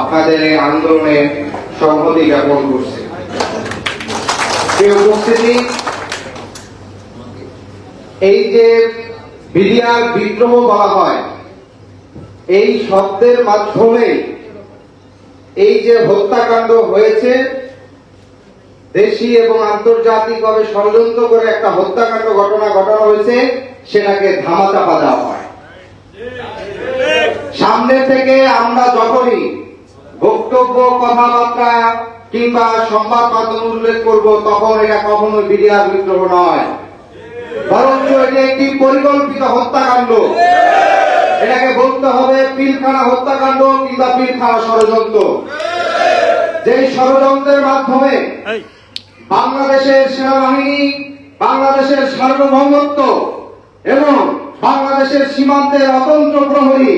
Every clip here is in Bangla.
আপনাদের এই আন্দোলনে সংহতি জ্ঞাপন করছে। উপস্থিতি, এই যে বিডিআর বিদ্রোহ বলা হয়, এই শব্দের মাধ্যমে এই যে হত্যাকাণ্ড হয়েছে, দেশি এবং আন্তর্জাতিকভাবে ষড়যন্ত্র করে একটা হত্যাকাণ্ড ঘটানো হয়েছে, সেটাকে ধামাচাপা দেওয়া হয়। সামনে থেকে আমরা যখনই বক্তব্য, কথাবার্তা কিংবা সংবাদ মাধ্যম উল্লেখ করব, তখন এটা কখনো বিডিআর বিদ্রোহ নয়, বরঞ্চ এটি একটি পরিকল্পিত হত্যাকাণ্ড। এটাকে বলতে হবে পিলখানা হত্যাকাণ্ড কিংবা পিলখানা ষড়যন্ত্র। যে ষড়যন্ত্রের মাধ্যমে বাংলাদেশের সেনাবাহিনী, বাংলাদেশের সার্বভৌমত্ব এবং বাংলাদেশের সীমান্তের অতন্ত্র প্রহরী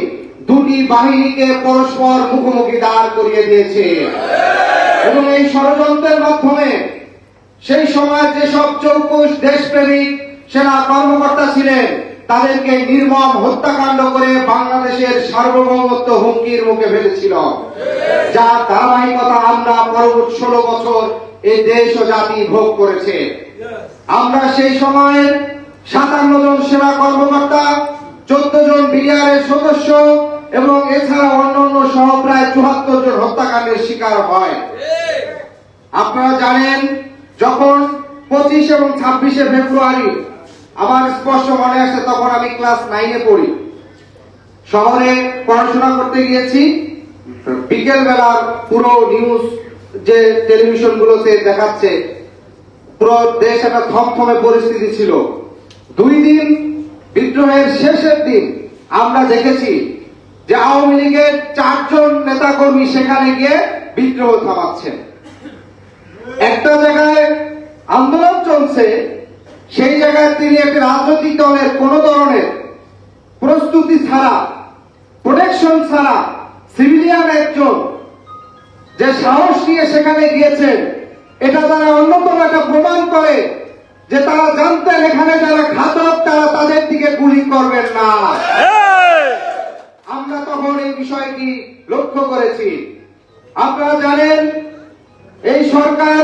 দুটি বাহিনীকে পরস্পর মুখোমুখি দাঁড় করিয়ে দিয়েছে। এবং এই ষড়যন্ত্রের মাধ্যমে সেই সময় যেসব চৌকুশ দেশপ্রেমিক সেনা কর্মকর্তা ছিলেন, তাদেরকে নির্মম হত্যাকাণ্ড করে বাংলাদেশের সার্বভৌমত্ব হুমকির মুখে ফেলেছিল, যার ধারাবাহিকতা আমরা পরবর্তী 16 বছর এই দেশ ও জাতি ভোগ করেছে। আমরা সেই সময়ের 57 জন সেনা কর্মকর্তা, 14 জন বিডিআরের সদস্য এবং এছাড়া অন্যান্য সহ প্রায় 74 জন হত্যাকাণ্ডের শিকার হয়। আপনারা জানেন, যখন 25 এবং 26শে ফেব্রুয়ারি, আমার স্পষ্ট মনে আছে, তখন আমি ক্লাস 9-এ পড়ি, শহরে পড়াশোনা করতে গিয়েছি। বিকেল বেলার পুরো নিউজ যে টেলিভিশন গুলোতে দেখাচ্ছে, পুরো দেশ একটা থমথমে পরিস্থিতি ছিল। 2 দিন বিদ্রোহের শেষের দিন আমরা দেখেছি যে আওয়ামী লীগের 4 জন নেতাকর্মী সেখানে গিয়ে বিদ্রোহ থামাচ্ছেন। একটা জায়গায় আন্দোলন চলছে, সেই জায়গায় তিনি একটি রাজনৈতিক দলের কোন ধরনের প্রস্তুতি ছাড়া, প্রোটেকশন ছাড়া, সিভিলিয়ান একজন যে সাহস নিয়ে সেখানে গিয়েছেন, এটা তারা অন্যতম একটা প্রমাণ করে যে তারা জানতেন এখানে যারা ঘাতক তারা তাদের দিকে গুলি করবেন না। আমরা তখন এই বিষয়টি লক্ষ্য করেছি। আপনারা জানেন, এই সরকার,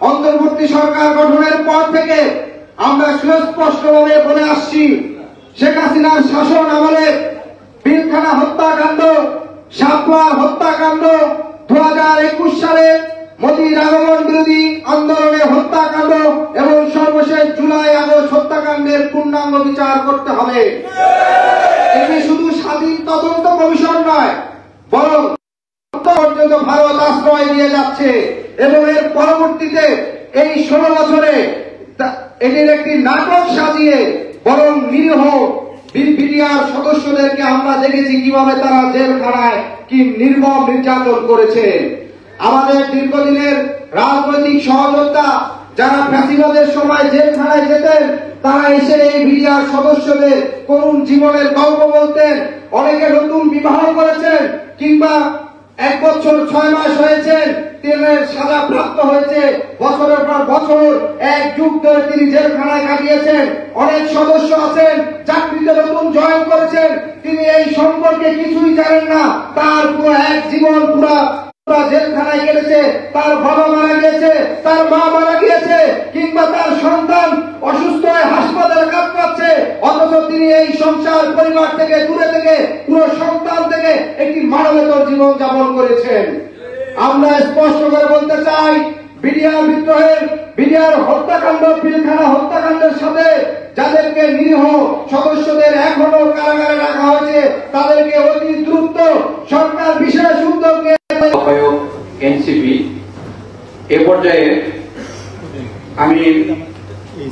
অন্তর্বর্তী সরকার গঠনের পর থেকে আমরা সুস্পষ্টভাবে বলে আসছি, শেখ হাসিনার শাসন আমলে পিলখানা হত্যাকাণ্ড, সাপোয়া হত্যাকাণ্ড, 2021 সালে মোদীর আগমন বিরোধী আন্দোলনে হত্যাকাণ্ড এবং সর্বশেষ জুলাই আগস্ট হত্যাকাণ্ডের পূর্ণাঙ্গ বিচার করতে হবে। এটি শুধু স্বাধীন তদন্ত কমিশন নয়, বরং পর্যন্ত ভারত আশ্রয় দিয়ে যাচ্ছে এবং এর পরবর্তীতে এই 16 বছরে এটির একটি নাটক সাজিয়ে বরং নিরীহ বিডিআর সদস্যদেরকে আমরা দেখেছি কিভাবে তারা জেলখানায় কি নির্মম নির্যাতন করেছে। আমাদের দীর্ঘদিনের রাজনৈতিক সহযোদ্ধা যারা ফ্যাসিবাদের সময় জেলখানায় যেতেন, তারা এসে এই বিডিআর সদস্যদের করুণ জীবনের গল্প বলতেন। অনেকে নতুন বিবাহ করেছেন কিংবা 1 বছর 6 মাস হয়েছে তিনের সাজা প্রাপ্ত হয়েছে, বছরের পর বছর 1 যুগ ধরে তিনি জেলখানায় কাটিয়েছেন। অনেক সদস্য আছেন চাকরিতে নতুন জয়েন করেছেন, তিনি এই সম্পর্কে কিছুই জানেন না, তার পুরো এক জীবন পুরা জেলখানায় কেটেছে, তার বাবা মারা গিয়েছে, তার মা মারা গিয়েছে, কিংবা তার সন্তান অসুস্থ হয়ে হাসপাতালে কাতরাচ্ছে, অথচ তিনি এই সংসার পরিবার থেকে দূরে থেকে পুরো সন্তান থেকে একটি মানবেতর জীবন যাপন করেছেন। আমরা স্পষ্ট করে বলতে চাই, বিডিআর বিদ্রোহের, বিডিআর হত্যাকাণ্ড, পিলখানা হত্যাকাণ্ডের সাথে যাদেরকে নিরীহ সদস্যদের এখনো কারাগারে রাখা হয়েছে, তাদেরকে অতি দ্রুত সরকার বিশেষ উদ্যোগ নিয়ে এনসিপি এ পর্যায়ে আমি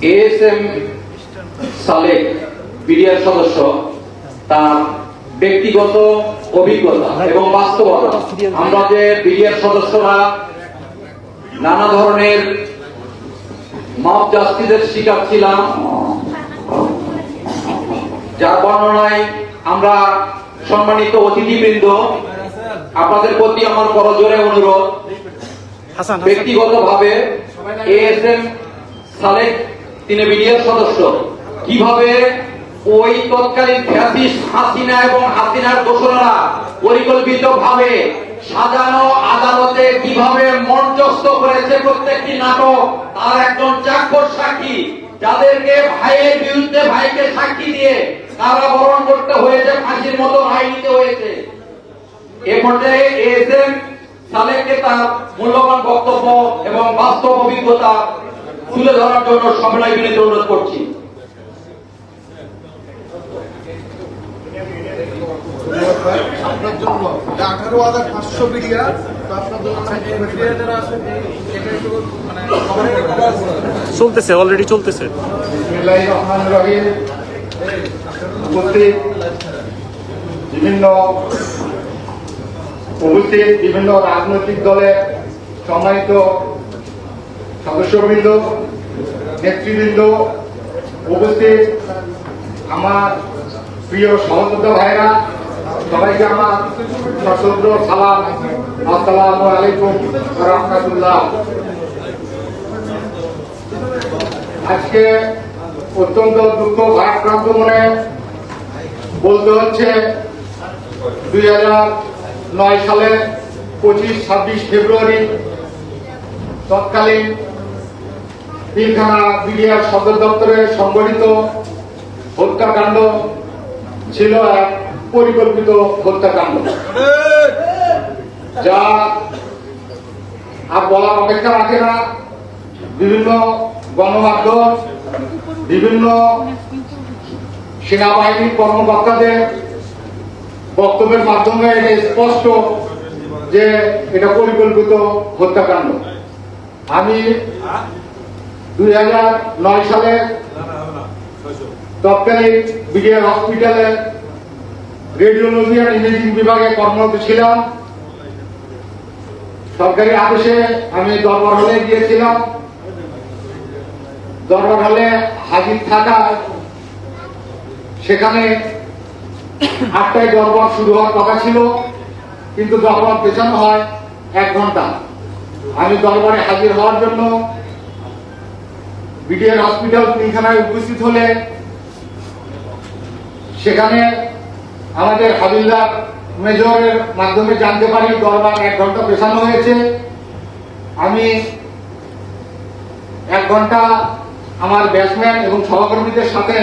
এএসএম সালেক বিডিআর সদস্য, তার ব্যক্তিগত অভিজ্ঞতা এবং বাস্তবতা, আমরা যে বিডিআর সদস্যরা নানা ধরনের মব জাস্টিসের শিকার ছিলাম, যার বর্ণনায় আমরা সম্মানিত অতিথিবৃন্দ, আপনাদের প্রতি আমার করজোরে অনুরোধ, ব্যক্তিগতভাবে এএসএম সালেক তিনি বিডিআর সদস্য, কিভাবে ওই তৎকালীন ফ্যাসিস্ট হাসিনা এবং হাসিনার দোসররা পরিকল্পিতভাবে সাজানো আদালতে কিভাবে মঞ্চস্থ করেছে প্রত্যেকটি নাটক, তার একজন চাক্ষুষ সাক্ষী, যাদেরকে ভাইয়ের বিরুদ্ধে ভাইকে সাক্ষী দিয়ে কারাবরণ করতে হয়েছে, ফাঁসির মতো রায় নিতে হয়েছে। এ পর্যায়ে এএসএম সালেককে তার মূল্যবান বক্তব্য এবং বাস্তব অভিজ্ঞতা তুলে ধরার জন্য সবাই বিনীত অনুরোধ করছি। আপনার জন্য 18,500 মিডিয়া, আপনার জন্য চলতেছে, অলরেডি চলতেছে। বিসমিল্লাহির রহমানির রহিম। উপস্থিত বিভিন্ন রাজনৈতিক দলের সম্মানিত সদস্যবৃন্দ, নেতৃবৃন্দ, উপস্থিত আমার প্রিয় সহযোদ্ধা ভাইরা, সবাইকে আমার সশস্ত্র সালাম, আসসালামু আলাইকুম ওয়া রাহমাতুল্লাহ। আজকে অত্যন্ত দুঃখ ভারাক্রান্ত মনে বলতে হচ্ছে 2009 সালের 25-26 ফেব্রুয়ারি তৎকালীন পিলখানা বিডিআর সদর দপ্তরে সংগঠিত হত্যাকাণ্ড ছিল এক পরিকল্পিত হত্যাকাণ্ড, যা আর বলার অপেক্ষা রাখে না। বিভিন্ন গণমাধ্যম, বিভিন্ন সেনাবাহিনীর কর্মকর্তাদের বক্তব্যের মাধ্যমে এটা স্পষ্ট যে এটা পরিকল্পিত হত্যাকাণ্ড। আমি 2009 সালে তৎকালীন বিডিআর হসপিটালে রেডিওলজি আর ইমেজিং বিভাগে কর্মরত ছিলাম। সরকারি আদেশে আমি দরবার হলে গিয়েছিলাম। দরবার হলে হাজির থাকায় সেখানে 8টায় দরবার শুরু হওয়ার কথা ছিল, কিন্তু দরবার পেছানো হয় 1 ঘন্টা। আমি দরবারে হাজির হওয়ার জন্য বিডিআর হসপিটাল পিলখানায় উপস্থিত হলে সেখানে আমাদের হাবিলদার মেজরের মাধ্যমে জানতে পারি দরবার 1 ঘন্টা পেছানো হয়েছে। আমি 1 ঘন্টা আমার ব্যাটসম্যান এবং সহকর্মীদের সাথে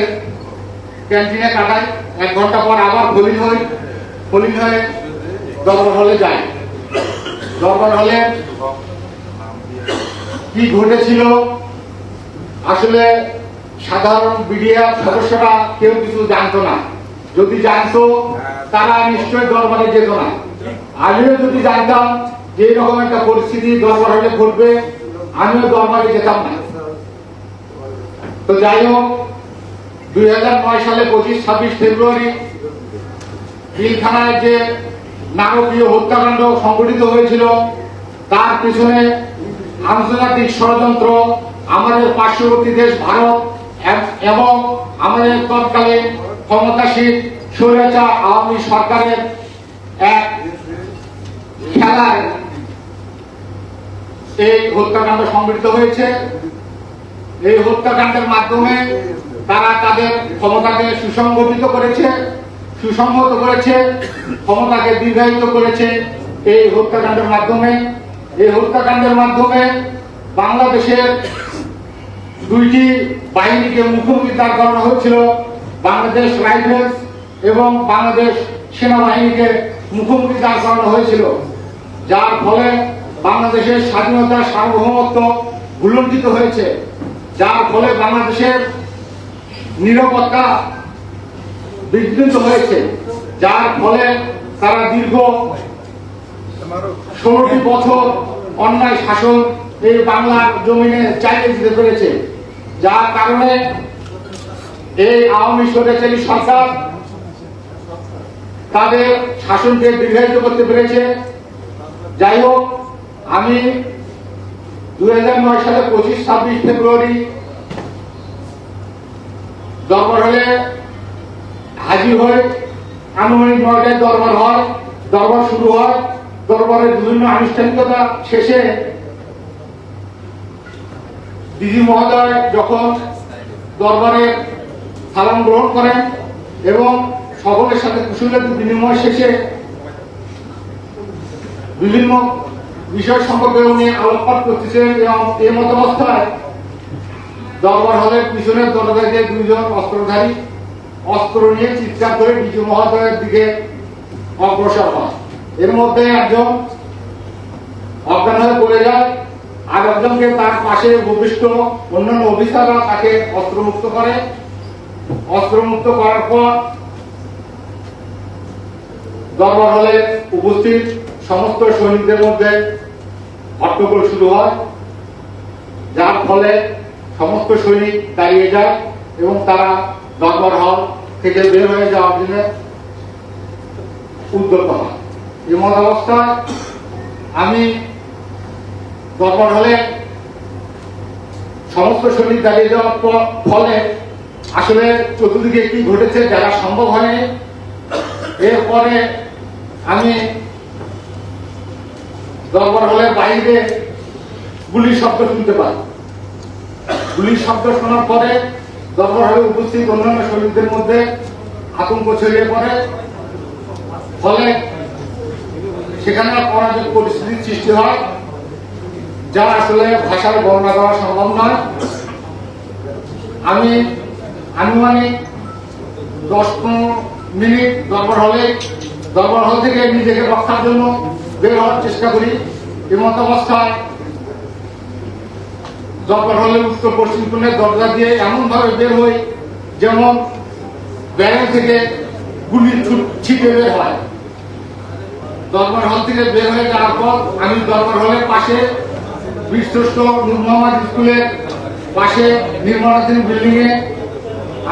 ক্যান্টিনে কাটাই। 1 ঘন্টা পর আবার ফলিং হয়ে দরবার হলে যাই। দরবার হলে কি ঘটেছিল আসলে সাধারণ বিডিআর সদস্যরা কেউ কিছু জানতো না। যদি জানতো তারা নিশ্চয় দরবারে যেত না। আমিও যদি জানতাম যে এরকম একটা পরিস্থিতি দরবার হলে ঘটবে, আমিও দরবারে যেতাম না। তো যাই হোক, 2009 সালে 25-26 ফেব্রুয়ারি পিলখানায় যে নারকীয় হত্যাকাণ্ড সংঘটিত হয়েছিল, তার পিছনে আন্তর্জাতিক ষড়যন্ত্র আমাদের পার্শ্ববর্তী দেশ ভারত এবং আমাদের তৎকালীন ক্ষমতাসীন স্বৈরাচার আওয়ামী সরকারের এক খেলায় এই হত্যাকাণ্ড সংঘটিত হয়েছে। এই হত্যাকাণ্ডের মাধ্যমে তারা তাদের ক্ষমতাকে সুসংগঠিত করেছে, সুসংহত করেছে, ক্ষমতাকে দীর্ঘায়িত করেছে এই হত্যাকাণ্ডের মাধ্যমে। এই হত্যাকাণ্ডের মাধ্যমে বাংলাদেশের 2টি বাহিনীকে মুখোমুখি দাঁড় করানো হয়েছিল। বাংলাদেশ রাইফেলস এবং বাংলাদেশ সেনাবাহিনীকে মুখোমুখি দাঁড় করানো হয়েছিল, যার ফলে বাংলাদেশের স্বাধীনতা সার্বভৌমত্ব ভুলুণ্ঠিত হয়েছে, যার ফলে বাংলাদেশের নিরাপত্তা বিঘ্নিত হয়েছে, যার ফলে তারা দীর্ঘ 16টি বছর অন্যায় শাসন এই বাংলার জমিনে চালিয়ে দিতে পেরেছে, যার কারণে এই আওয়ামী স্বৈরাচারী সরকার তাদের শাসনকে দীর্ঘায়িত করতে পেরেছে। যাই হোক, আমি 2009 সালে 25-26 ফেব্রুয়ারি দরবার হলে হাজির হয়ে আনুমানিক 9টায় দরবার হয়, দরবার শুরু হয়। দরবারের বিভিন্ন আনুষ্ঠানিকতা শেষে ডিজি মহোদয় যখন দরবারে সালাম গ্রহণ করেন এবং সকলের সাথে কুশলাদি বিনিময় শেষে বিভিন্ন বিষয় সম্পর্কে উনি আলোকপাত করতেছিলেন এবং এই মতাবস্থায় দরবার হলের পিছনের দরজা দিয়ে দুইজন অস্ত্রধারী অস্ত্র নিয়ে চিৎকার করে বিজু মহোদয়ের দিকে অগ্রসর হয়। এর মধ্যে একজন অজ্ঞান হয়ে পড়ে যায়, আর একজনকে তার পাশে উপবিষ্ট অন্যান্য অফিসাররা তাকে অস্ত্রমুক্ত করে। অস্ত্রমুক্ত করার পর দরবার হলে উপস্থিত সমস্ত সৈনিকদের মধ্যে হট্টগোল শুরু হয়, যার ফলে সমস্ত সৈনিক দাঁড়িয়ে যায় এবং তারা দরবার হল থেকে বের হয়ে যাওয়ার জন্য উদ্যত হয়। এমন অবস্থায় আমি দরবার হলে সমস্ত সৈনিক দাঁড়িয়ে যাওয়ার ফলে আসলে চতুর্দিকে কি ঘটেছে জানা সম্ভব হয়নি। এরপরে আমি দরবার হলের বাইরে গুলির শব্দ শুনতে পাই। গুলির শব্দ শোনার পরে দরবার হলে উপস্থিত অন্যান্য সৈনিকদের মধ্যে আতঙ্ক ছড়িয়ে পড়ে, ফলে সেখানে অরাজক পরিস্থিতির সৃষ্টি হয়, যা আসলে ভাষায় বর্ণনা করা সম্ভব নয়। আমি আনুমানিক 10-15 মিনিট দরবার হল থেকে নিজেকে রক্ষার জন্য বের হওয়ার চেষ্টা করি। এমত অবস্থায় দরবার হলের উত্তর পশ্চিম কোণের দরজা দিয়ে এমন ভাবে বের হই যেমন ব্যারেল থেকে গুলি ছিটে বের হয়। দরবার হল থেকে বের হয়ে যাওয়ার পর আমি দরবার হলের পাশে বীরশ্রেষ্ঠ নূর মোহাম্মদ স্কুলের পাশে নির্মাণাধীন বিল্ডিং এ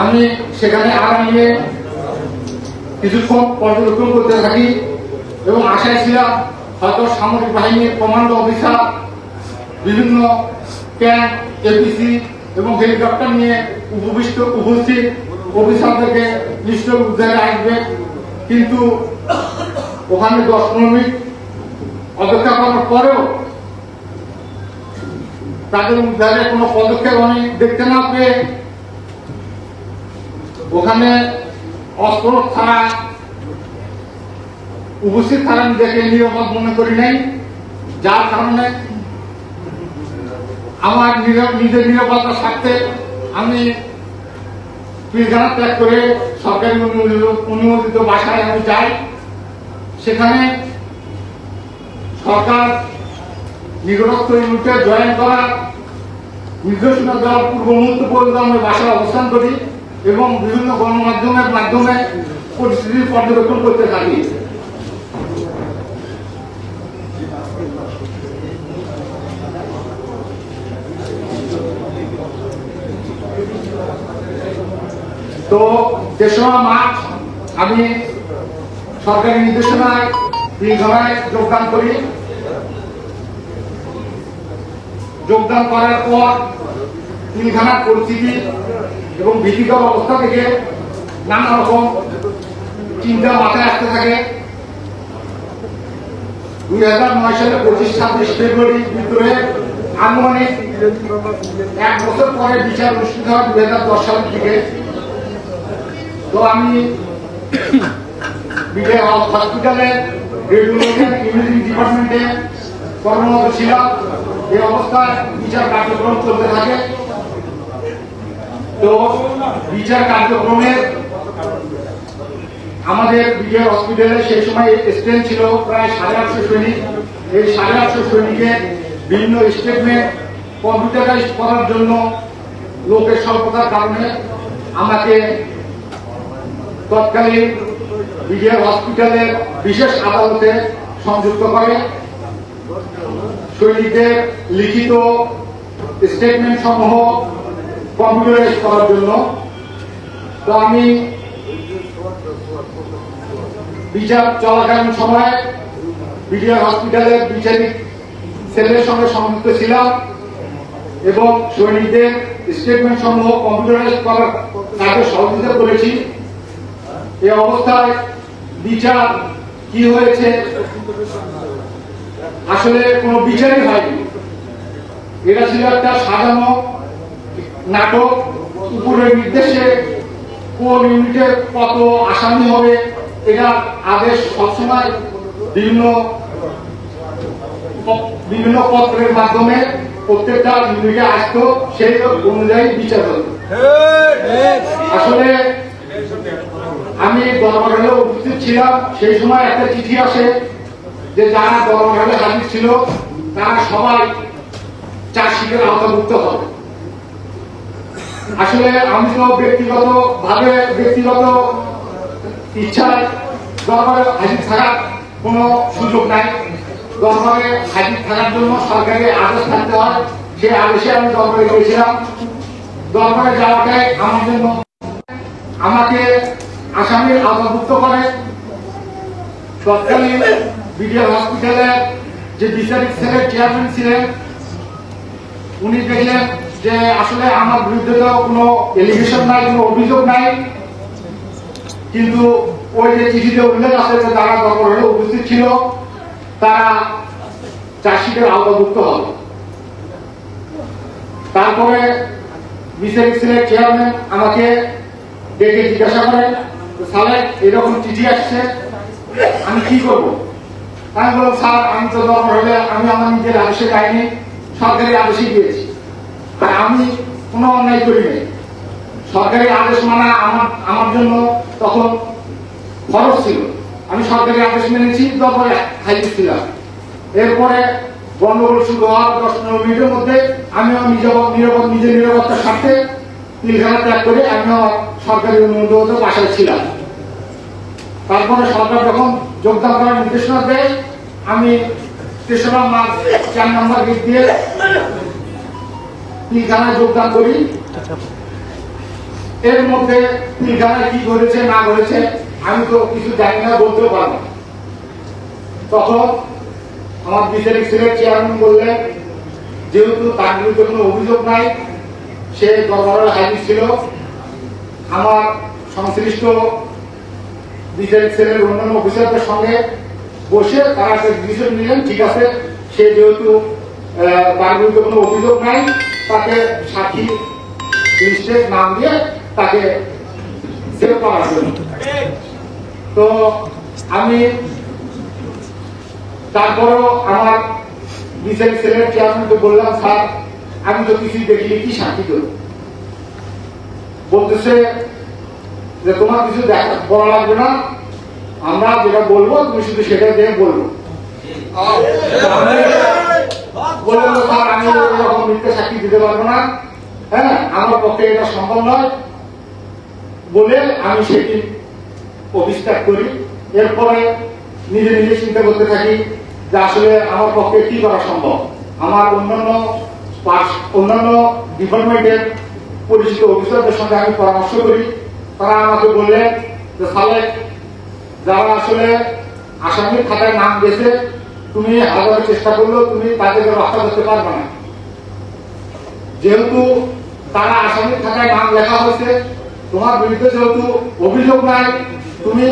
আমি সেখানে আরাম নিয়ে কিছুক্ষণ পর্যবেক্ষণ করতে থাকি এবং আশায় ছিলাম হয়তো সামরিক বাহিনীর কমান্ডো অফিসার বিভিন্ন ট্যাঙ্ক, এপিসি এবং হেলিকপ্টার নিয়ে উপস্থিত অফিসারদেরকে নিশ্চয় উদ্ধারে আসবে, কিন্তু ওখানে 10-15 মিনিট অপেক্ষা করার পরেও তাদের উদ্ধারে কোনো পদক্ষেপ আমি দেখতে না পেয়ে ওখানে অস্ত্র ছাড়া উপস্থিত থাকা নিজেকে নিরাপদ মনে করি নাই, যার কারণে আমার নিজের নিরাপত্তার স্বার্থে আমি পিলখানা ত্যাগ করে সরকারি অনুমোদিত বাসায় আমি যাই। সেখানে সরকার নিকটস্থ ইউনিটে জয়েন করার নির্দেশনা দেওয়ার পূর্ব মুহূর্ত পর্যন্ত আমরা বাসায় অবস্থান করি এবং বিভিন্ন গণমাধ্যমের মাধ্যমে পরিস্থিতির পর্যবেক্ষণ করতে থাকি। তো 3রা মার্চ আমি সরকারি নির্দেশনায় পিলখানায় যোগদান করি। যোগদান করার পর পিলখানার পরিস্থিতি এবং ভীতিকর অবস্থা থেকে নানা রকম চিন্তা মাথায় আসতে থাকে। 2009 সালে 25-26 ফেব্রুয়ারি বিদ্রোহে আনুমানিক 1 বছর পরে বিচার অনুষ্ঠিত হয় 2010 সালের দিকে। তো আমি বিজয় হসপিটালে রেডিওলজি ইমেজিং ডিপার্টমেন্টে কর্মরত ছিলাম। এই অবস্থায় বিচার কার্যক্রম চলতে থাকে। তো বিচার কার্যক্রমের আমাদের বিজয় হসপিটালে সেই সময় স্ট্রেন ছিল প্রায় 850 সৈনিক। এই 850 সৈনিকের বিভিন্ন স্টেটমেন্ট কম্পিউটারাইজ করার জন্য লোকের স্বল্পতার কারণে আমাকে তৎকালীন বিজয় হসপিটালের বিশেষ আদালতে সংযুক্ত করে সৈনিকদের লিখিত স্টেটমেন্ট সমূহ কম্পিউটারাইজ করার জন্য। তো আমি বিচার চলাকালীন সময়ে বিজয় হসপিটালের বিচারিক সেলের সঙ্গে সংযুক্ত ছিলাম এবং সৈনিকদের স্টেটমেন্ট সমূহ কম্পিউটারাইজ করার কাজে সহযোগিতা করেছি। এই অবস্থায় বিচার কি হয়েছে আসলে কোনো বিচারই হয়নি। এটা ছিল একটা সাজানো নাটক। উপরের নির্দেশে কোন ইউনিটে কত আসামি হবে এটা আদেশ সবসময় বিভিন্ন বিভিন্ন পত্রের মাধ্যমে প্রত্যেকটা ইউনিটে আসতো, সেই অনুযায়ী বিচার হতো। আসলে আমি দরবার হলে উপস্থিত ছিলাম, সেই সময় একটা চিঠি আসে যে যারা দরবার হলে হাজির ছিল তারা সবাই চার্জশিটের আওতাভুক্ত হবে। আসলে আমি তো ব্যক্তিগত ইচ্ছায় দরবারে হাজির থাকার কোনো সুযোগ নাই। দরবারে হাজির থাকার জন্য সরকারি আদেশ থাকতে হয়, সেই আদেশে আমি দরবারে গিয়েছিলাম। দরবারে যাওয়াটাই আমার জন্য আমাকে আসামির আওতাভুক্ত করে। তৎকালীন বিডিআর হসপিটালের যে বিচারিক সেলের চেয়ারম্যান ছিলেন, উনি দেখলেন যে আসলে আমার বিরুদ্ধে তো কোনো এলিগেশন নাই, কোনো অভিযোগ নাই, কিন্তু ওই যে চিঠিতে উল্লেখ আছে যে তারা দরবার হলে উপস্থিত ছিল তারা চার্জশিটের আওতাভুক্ত হবে। তারপরে বিচারিক সেলের চেয়ারম্যান আমাকে ডেকে জিজ্ঞাসা করেন, স্যার এরকম চিঠি আসছে, আমি কি করব? আমি বললাম, স্যার আমি তো দরবার হলে আমি আমার নিজের আদেশে যাইনি, সরকারি আদেশে গিয়েছি, আর আমি কোনো অন্যায় করি নাই। সরকারি আদেশ মানা আমার জন্য তখন খরচ ছিল, আমি সরকারি আদেশ মেনেছি, দরবারে হাজির ছিলাম। এরপরে গন্ডগোল শুরু হওয়ার 10-15 মিনিটের মধ্যে আমিও নিজের নিরাপত্তার স্বার্থে পিলখানা ত্যাগ করে আমিও সরকারি অনুমোদিত বাসায় ছিলাম। তারপরে সরকার যখন যোগদান করার নির্দেশনা দেয়, আমি 3রা মার্চ 4 নম্বর গেট দিয়ে পিলখানায় যোগদান করি। এর মধ্যে পিলখানায় কি করেছে না করেছে আমি তো কিছু জানি না, বলতে পারবো। তখন আমার বিচারিক সেলের চেয়ারম্যান বললেন, যেহেতু তার বিরুদ্ধে কোনো অভিযোগ নাই, সে দরবারে হাজির ছিল, আমার সংশ্লিষ্ট বিচারিক সেলের অন্যান্য অফিসারদের সঙ্গে বসে তারা একটা ডিসিশন নিলেন, ঠিক আছে, সে যেহেতু তার বিরুদ্ধে কোনো অভিযোগ নাই, তাকে সাক্ষী লিস্টে নাম দিয়ে তাকে সেভ করার জন্য। তো আমি তারপরও আমার বিচারিক সেলের চেয়ারম্যানকে বললাম, স্যার আমি তো কিছুই দেখিনি, কি সাক্ষী দেব? বলতেছে যে তোমার কিছু বলা লাগবে না, আমরা যেটা বলবো তুমি শুধু সেটা দিয়ে বলবো। বললাম, স্যার আমি এরকম মিথ্যা সাক্ষী দিতে পারবো না, হ্যাঁ আমার পক্ষে এটা সম্ভব নয় বলে আমি সেটি অফিস ত্যাগ করি। এরপরে নিজে চিন্তা করতে থাকি যে আসলে আমার পক্ষে কি করা সম্ভব। আমার অন্যান্য ডিপার্টমেন্টের পরিচিত অফিসারদের সঙ্গে আমি পরামর্শ করি। তারা আমাকে বললেন যে সালেক যারা আসলে আসামির খাতায় নাম গেছে, তুমি হাজার চেষ্টা করলেও তুমি তাদেরকে রক্ষা করতে পারবে না, যেহেতু তারা আসামির খাতায় নাম লেখা হয়েছে, তোমার বিরুদ্ধে যেহেতু অভিযোগ নাই, তুমি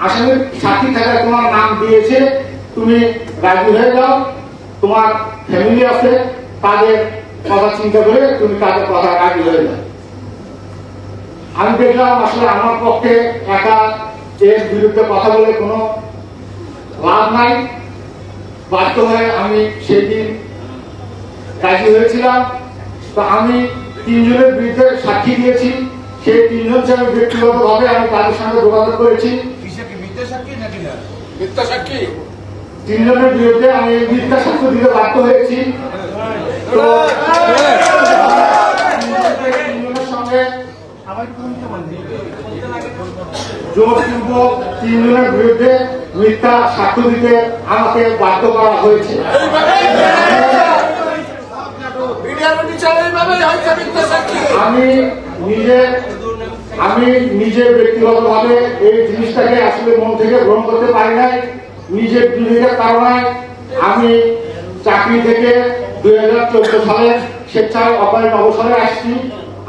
আসামির সাক্ষী খাতায় তোমার নাম দিয়েছে, তুমি রাজি হয়ে যাও, তোমার ফ্যামিলি আছে, তাদের কথা চিন্তা করে তুমি তাদের কথা রাজি হয়ে যাও। আমি দেখলাম আসলে আমার পক্ষে একা এর বিরুদ্ধে কথা বলে কোনো লাভ নাই, বাধ্য হয়ে আমি সেদিন রাজি হয়েছিলাম। তো আমি 3 জনের বিরুদ্ধে সাক্ষী দিয়েছি, সেই 3 জন ছিল ব্যক্তিগতভাবে আমি তাদের সঙ্গে যোগাযোগ করেছি। 3 জনের বিরুদ্ধে আমি মিথ্যা সাক্ষ্য দিতে বাধ্য হয়েছি। তো 3 জনের সঙ্গে জোরপূর্বক 3 জনের বিরুদ্ধে মিথ্যা সাক্ষ্য দিতে আমাকে বাধ্য করা হয়েছে। আমি নিজে ব্যক্তিগতভাবে এই জিনিসটাকে আসলে মন থেকে গ্রহণ করতে পারি নাই। নিজের বিবেকের কারণে আমি চাকরি থেকে 2014 সালে স্বেচ্ছায় অকালীন অবসরে আসছি।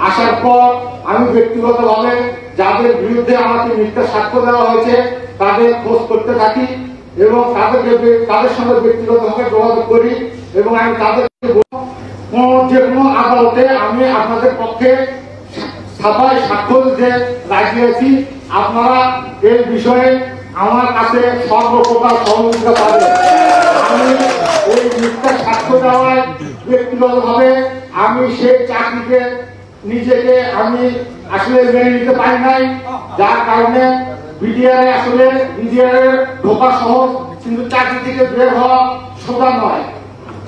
আসার পর আমি ব্যক্তিগতভাবে যাদের বিরুদ্ধে আমাকে মিথ্যা সাক্ষ্য দেওয়া হয়েছে তাদের খোঁজ করতে থাকি এবং তাদের সঙ্গে ব্যক্তিগতভাবে যোগাযোগ করি এবং আমি তাদেরকে যে কোনো আদালতে আমি আপনাদের পক্ষে ছাপায় সাক্ষ্য দিতে রাজি আছি। আপনারা এই বিষয়ে আমার কাছে সর্বপ্রকার সহযোগিতা পাবেন। আমি ওই মিথ্যা সাক্ষ্য দেওয়ায় ব্যক্তিগতভাবে আমি সেই চাকরিকে নিজেকে আমি আসলে মেনে নিতে পারি নাই, যার কারণে বিডিআরে আসলে বিডিআরে ঢোকা সহজ, কিন্তু চাকরি থেকে বের হওয়া সোজা নয়।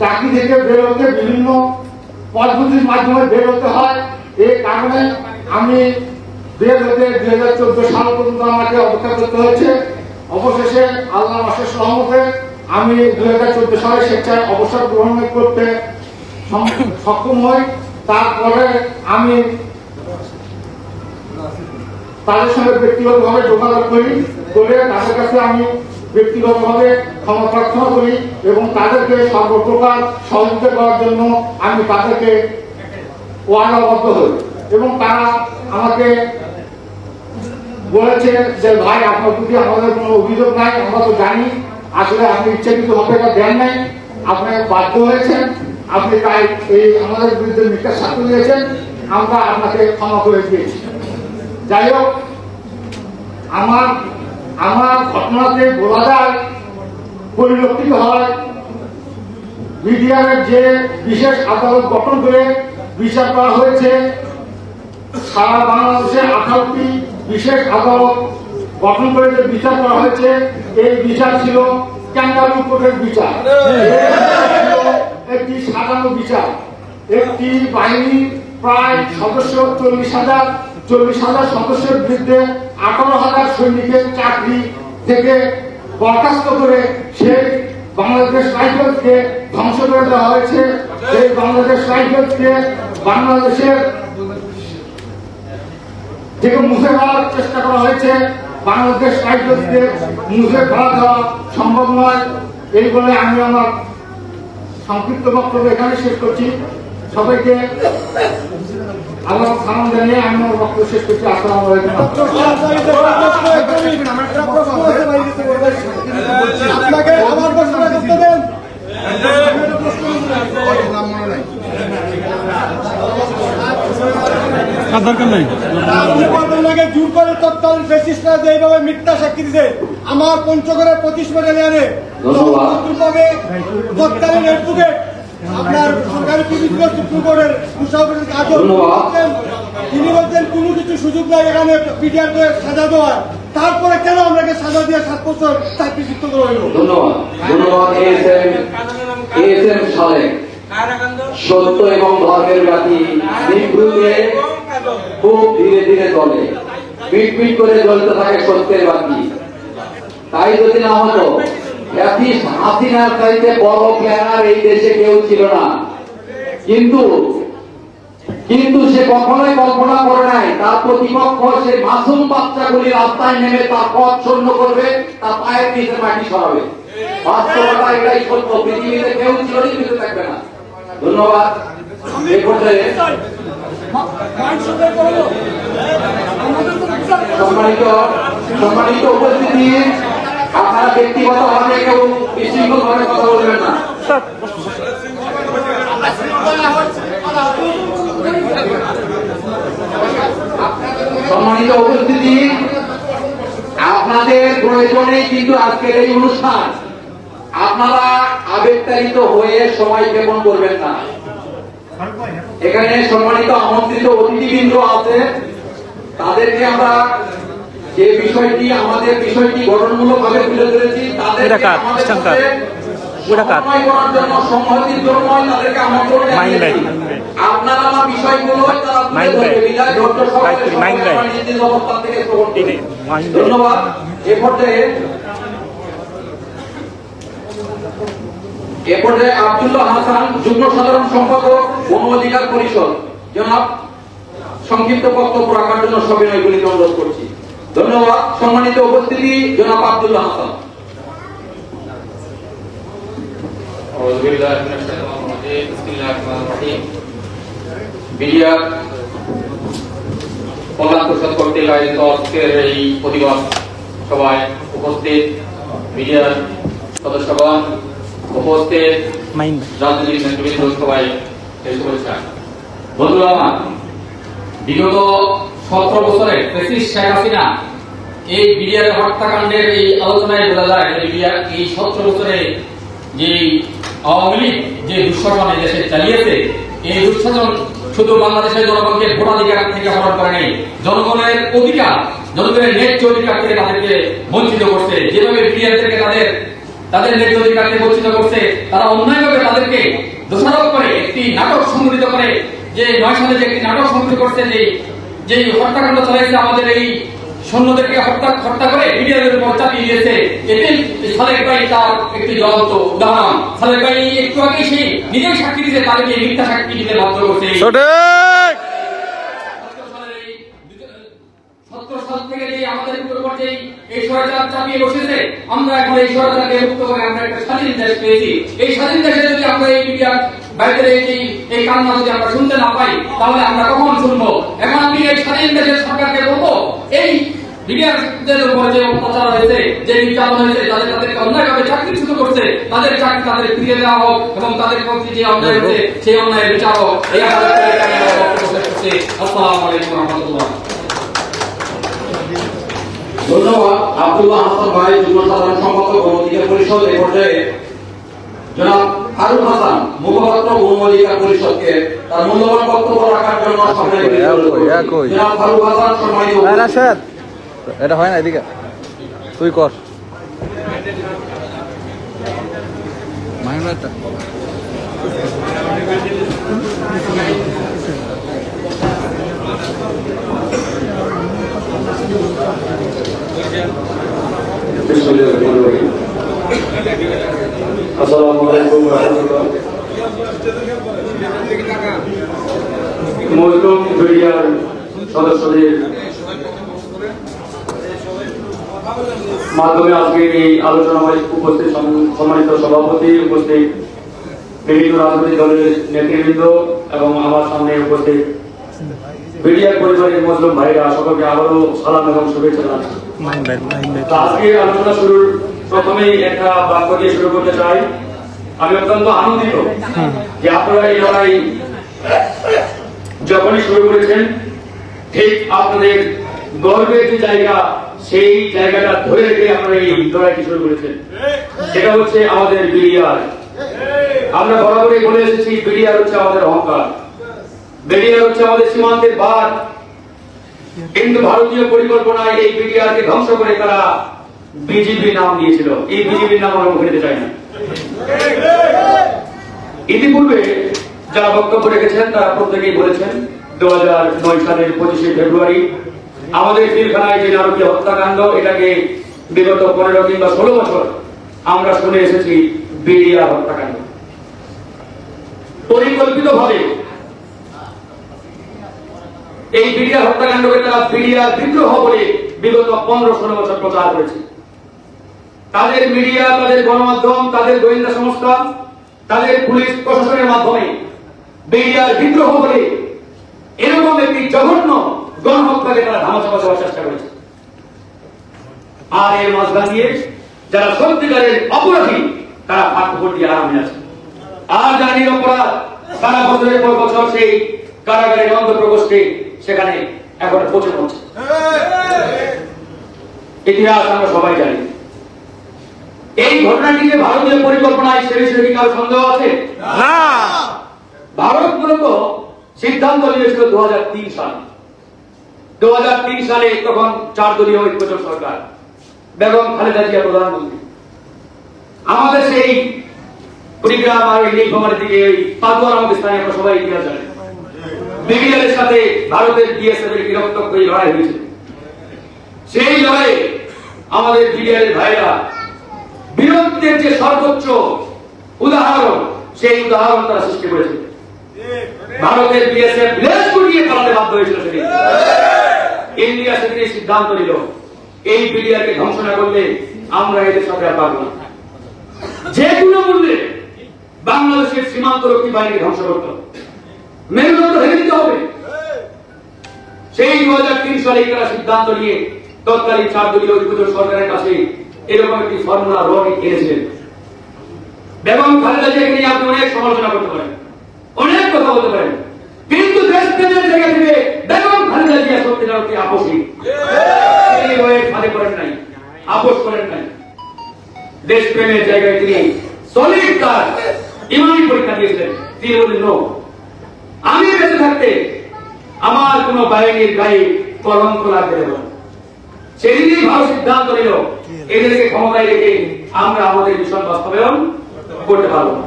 চাকরি থেকে বের হতে বিভিন্ন পদ্ধতির মাধ্যমে বের হতে হয়। এই কারণে আমি বের হতে 2014 সাল পর্যন্ত আমাকে অপেক্ষা করতে হয়েছে। অবশেষে আল্লাহর অশেষ রহমতে আমি 2014 সালে স্বেচ্ছায় অবসর গ্রহণ করতে সক্ষম হই। তারপরে আমি তাদের সঙ্গে ব্যক্তিগতভাবে যোগাযোগ করি, করে তাদের কাছে আমি ব্যক্তিগতভাবে ক্ষমা প্রার্থনা করি এবং তাদেরকে সর্বপ্রকার সহযোগিতা করার জন্য আমি তাদেরকে ওয়াদাবদ্ধ হই। এবং তারা আমাকে বলেছে যে ভাই, আপনার প্রতি আমাদের কোনো অভিযোগ নাই, আমরা তো জানি আসলে আপনি ইচ্ছাকৃতভাবে এটা দেন নাই, আপনি বাধ্য হয়েছেন, আপনি তাই এই আমাদের বিরুদ্ধে মিথ্যা সাক্ষ্য দিয়েছেন, আমরা আপনাকে ক্ষমা করে দিয়েছি। যাই হোক, আমার ঘটনাতে বলা যায় পরিলক্ষিত হয় বিডিআরের যে বিশেষ আদালত গঠন করে বিচার করা হয়েছে, সারা বাংলাদেশে 18টি বিশেষ আদালত গঠন করে যে বিচার করা হয়েছে, এই বিচার ছিল ক্যাঙ্গারু কোর্টের বিচার। একটি সাজানো বিচার, একটি বাহিনী প্রায় সদস্য 40,000 সদস্যের বিরুদ্ধে 18,000 সৈনিকের চাকরি থেকে বরখাস্ত করে সেই বাংলাদেশ রাইফেলসকে ধ্বংস করে দেওয়া হয়েছে। সেই বাংলাদেশ রাইফেলসকে বাংলাদেশের থেকে মুছে ফেলার চেষ্টা করা হয়েছে। বাংলাদেশ রাইফেলসকে মুছে ফেলা দেওয়া সম্ভব নয়। এই বলে আমি আমার সংক্ষিপ্ত বক্তব্য এখানে শেষ করছি। সবাইকে আল্লাহ সালাম জানিয়ে আমি আমার বক্তব্য শেষ করছি। আসসালামু আলাইকুম। আপনাকে আমার প্রশ্ন করতে দেন। জোর করে তৎকালীন ফ্যাসিস্টরা যেভাবে মিথ্যা সাক্ষী দিতে আমার পঞ্চগড়ের 25 ব্যাটালিয়নে তৎকালীন অ্যাডভোকেট আপনার সরকারি পবিত্র সুপ্রিম কোর্টের তিনি বলছেন কোনো কিছু সুযোগ নাই এখানে বিডিআর করে সাজা দেওয়ার, তারপরে কেন আপনাকে সাজা দিয়ে 7 বছর চাকরিচ্যুত করে হইল? ধন্যবাদ এএসএম সালেক। সত্য এবং ধর্মের জাতি নিভৃতে খুব ধীরে ধীরে চলে, পিট পিট করে জ্বলতে থাকে সত্যের বাতি। তাই যদি না হতো হাসিনার চাইতে বড় প্ল্যানার এই দেশে কেউ ছিল না। কিন্তু সে কখনোই কল্পনা করে নাই তার প্রতিপক্ষ সেই মাসুম বাচ্চাগুলি রাস্তায় নেমে তার পথ শূন্য করবে, তার পায়ের নিচে মাটি সরাবে। বাস্তবতা এটাই সত্য, পৃথিবীতে কেউ চিরদিন বেঁচে থাকবে না। ধন্যবাদ। এই পর্যায়ে সম্মানিত উপস্থিতি, আপনারা ব্যক্তিগতভাবে কেউ বিশৃঙ্খল ভাবে কথা বলবেন না। সম্মানিত উপস্থিতি, আপনাদের প্রয়োজনেই কিন্তু আজকের এই অনুষ্ঠান। আপনারা আবেগতাড়িত হয়ে সময় ক্ষেপণ করবেন না। এখানে সম্মানিত আমন্ত্রিত অতিথিবৃন্দ আছে, তাদেরকে আমরা যে বিষয়টি আমাদের বিষয়টি গঠনমূলক ভাবে তুলে ধরেছি তাদেরকে আমাদের সাথে সময় করার জন্য সংহতির জন্য তাদেরকে আমন্ত্রণ জানিয়েছি। আপনারা আমার বিষয়গুলো তারা তুলে ধরবে, বিদায় ধৈর্য সহকারে নিজ অবস্থান থেকে শ্রবণ করবেন। ধন্যবাদ। এ পর্যায়ে আব্দুল্লাহ হাসান, যুগ্ম সাধারণ সম্পাদক, গণ অধিকার পরিষদ, জনাব সংক্ষিপ্ত বক্তব্য রাখার জন্য সবিনয়গুলিকে অনুরোধ করছি। ধন্যবাদ। সম্মানিত উপস্থিতি, জনাব আব্দুল্লাহ হাসান। বিডিআর কল্যাণ পরিষদ কর্তৃক আয়োজিত আজকের এই প্রতিবাদ সভায় উপস্থিত বিডিআর সদস্যগণ, উপস্থিত রাজনৈতিক নেতৃবৃন্দ, সবাই শুভেচ্ছা। বন্ধুরা আমার, বিগত 17 বছরে প্রেসিডেন্ট শেখ হাসিনা এই বিডিআর হত্যাকাণ্ডের এই আলোচনায় বোঝা যায় যে বিডিআর এই 17 বছরে যে আওয়ামী লীগ যে দুঃশাসন এই দেশে চালিয়েছে, এই দুঃশাসন শুধু বাংলাদেশের জনগণকে ভোটাধিকার থেকে হরণ করে নেই, জনগণের অধিকার, জনগণের ন্যায্য অধিকার থেকে তাদেরকে বঞ্চিত করছে। যেভাবে বিডিআরদেরকে তাদের ন্যায্য অধিকার থেকে বঞ্চিত করছে, তারা অন্যায়ভাবে তাদেরকে দোষারোপ করে একটি নাটক সংগঠিত করে, যে 9 সালে যে একটি নাটক সংগঠিত করছে, যে হত্যাকাণ্ড চালাইছে, আমাদের এই সৈন্যদেরকে হত্যা করে বিডিআরের উপর চাপিয়ে দিয়েছে। এতে সালেক ভাই তার একটি জ্বলন্ত উদাহরণ। সালেক ভাই একটু আগে সেই নিজেই সাক্ষী দিতে, তাদেরকে মিথ্যা সাক্ষী দিতে বাধ্য করছে। 17 সাল থেকে যে আমাদের উপর যে এই স্বৈরাচার চাপিয়ে বসেছে, আমরা এখন এই স্বৈরাচারকে মুক্ত করে আমরা একটা স্বাধীন দেশ পেয়েছি। এই স্বাধীন দেশে যদি আমরা এই মিডিয়ার বাইরের এই কান্না যদি আমরা শুনতে না পাই, তাহলে আমরা কখন শুনবো? এখন আমি এই স্বাধীন দেশের সরকারকে বলবো, এই মিডিয়াদের উপর যে অত্যাচার হয়েছে, যে নির্যাতন হয়েছে, তাদেরকে অন্যায়ভাবে চাকরিচ্যুত করছে, তাদের চাকরি তাদের ফিরিয়ে দেওয়া হোক এবং তাদের প্রতি যে অন্যায় হয়েছে সেই অন্যায়ের বিচার হোক। এই আসসালামু আলাইকুম ওয়া রাহমাতুল্লাহ। ধন্যবাদ আব্দুল্লাহ হাসান ভাই, যুগ্ম সাধারণ সম্পাদক গণঅধিকার পরিষদ। এই পর্যায়ে জনাব ফারুক হাসান, মুখপাত্র গণঅধিকার পরিষদকে তার মূল্যবান বক্তব্য রাখার জন্য সম্মানিত জনাব ফারুক হাসান সম্মানিত। এটা হয় না, এদিকে তুই কর। আসসালামু আলাইকুম ওয়া রাহমাতুল্লাহ। মজলুম মিডিয়ার সদস্যদের মাধ্যমে আজকে এই আলোচনায় উপস্থিত সম্মানিত সভাপতি, উপস্থিত বিভিন্ন রাজনৈতিক দলের নেতৃবৃন্দ এবং আমার সামনে উপস্থিত মিডিয়ার পরিবারের মজলুম ভাইরা, সকলকে আবারও সালাম এবং শুভেচ্ছা জানাচ্ছি। আজকে আলোচনা শুরুর প্রথমেই একটা বাক্য দিয়ে শুরু করতে চাই। আমি অত্যন্ত আনন্দিত যে আপনারা এই লড়াই যখনই শুরু করেছেন, ঠিক আপনাদের গর্বের যে জায়গা, সেই জায়গাটা ধরে রেখে আপনারা এই লড়াইটি শুরু করেছেন। সেটা হচ্ছে আমাদের বিডিআর। আমরা বরাবরই বলে এসেছি, বিডিআর হচ্ছে আমাদের অহংকার, বিডিআর হচ্ছে আমাদের সীমান্তের বাদ। কিন্তু ভারতীয় পরিকল্পনায় এই বিডিআরকে ধ্বংস করে তারা বিজিবি নাম দিয়েছিল। এই বিজিবির নাম আমরা মুখে নিতে চাই না। ইতিপূর্বে যারা বক্তব্য রেখেছেন তারা প্রত্যেকেই বলেছেন 2009 সালের 25শে ফেব্রুয়ারি আমাদের পিলখানায় যে নারকীয় হত্যাকাণ্ড, এটাকে বিগত 15 কিংবা 16 বছর আমরা শুনে এসেছি বিডিআর হত্যাকাণ্ড। পরিকল্পিতভাবে এই বিডিআর হত্যাকাণ্ডকে তারা বিডিআর বিদ্রোহ বলে বিগত 15-16 বছর প্রচার করেছে। তাদের মিডিয়া, তাদের গণমাধ্যম, তাদের গোয়েন্দা সংস্থা, তাদের পুলিশ প্রশাসনের মাধ্যমে বিডিআর বিদ্রোহ বলে এরকম একটি জঘন্য গণহত্যাকে তারা ধামাচাপা দেওয়ার চেষ্টা করেছে। আর এর মাঝখান দিয়ে যারা সত্যিকারের অপরাধী তারা ফাঁক ফোকর দিয়ে আরামে আছে। আর যারা নিরপরাধ তারা বছরের পর বছর সেই কারাগারের অন্তঃপ্রকোষ্ঠে সেখানে এখন পৌঁছে পড়ছে। ইতিহাস আমরা সবাই জানি। এই ঘটনাটিকে ভারতীয় পরিকল্পনায় সে বিষয়ে কি কারো সন্দেহ আছে? না। ভারত মূলত সিদ্ধান্ত নিয়েছিল 2003 সালে। 2003 সালে তখন 4 দলীয় ঐক্যজোট সরকার, বেগম খালেদা জিয়া প্রধানমন্ত্রী। আমাদের সেই কুড়িগ্রাম আর নীলফামারীর দিকে পাদুয়ার আমাদের স্থানে আমরা সবাই ইতিহাস জানি। বিডিআরের সাথে ভারতের বিএসএফ এর রক্তাক্ত লড়াই হয়েছিল। সেই লড়াইয়ে আমাদের বিডিআরের ভাইরা বীরত্বের যে সর্বোচ্চ উদাহরণ, সেই উদাহরণ তারা সৃষ্টি করেছে। ভারতের বিএসএফ লেজ গুটিয়ে পালাতে বাধ্য হয়েছিল। সেদিন ইন্ডিয়া সেদিন সিদ্ধান্ত নিল, এই বিডিআরকে ধ্বংস না করলে আমরা এদের সাথে আর পারবো না। যে কোনো মূল্যে বাংলাদেশের সীমান্তরক্ষী বাহিনীকে ধ্বংস করতে হবে, মেরুদণ্ড ভেঙে দিতে হবে। সেই 2003 সালে তারা সিদ্ধান্ত নিয়ে তৎকালীন 4 দলীয় ঐক্যজোট সরকারের কাছে এরকম একটি ফর্মুলা র এনেছিলেন। বেগম খালেদা জিয়াকে নিয়ে আপনি অনেক সমালোচনা করতে পারেন, অনেক কথা বলতে পারেন, কিন্তু দেশপ্রেমের জায়গা থেকে বেগম খালেদা জিয়া সত্যিকার অর্থে আপোষী। তিনি ফাঁদে করেন নাই, আপোষ করেন নাই। দেশপ্রেমের জায়গায় তিনি সলিড তার ইমানি পরীক্ষা দিয়েছিলেন। তিনি বললেন নো, আমি বেঁচে থাকতে আমার কোন বাহিনীর গায়ে কলঙ্ক লাগবে না। সেদিনই ভালো সিদ্ধান্ত নিল এদেরকে ক্ষমতায় রেখে আমরা আমাদের মিশন বাস্তবায়ন করতে পারবো না।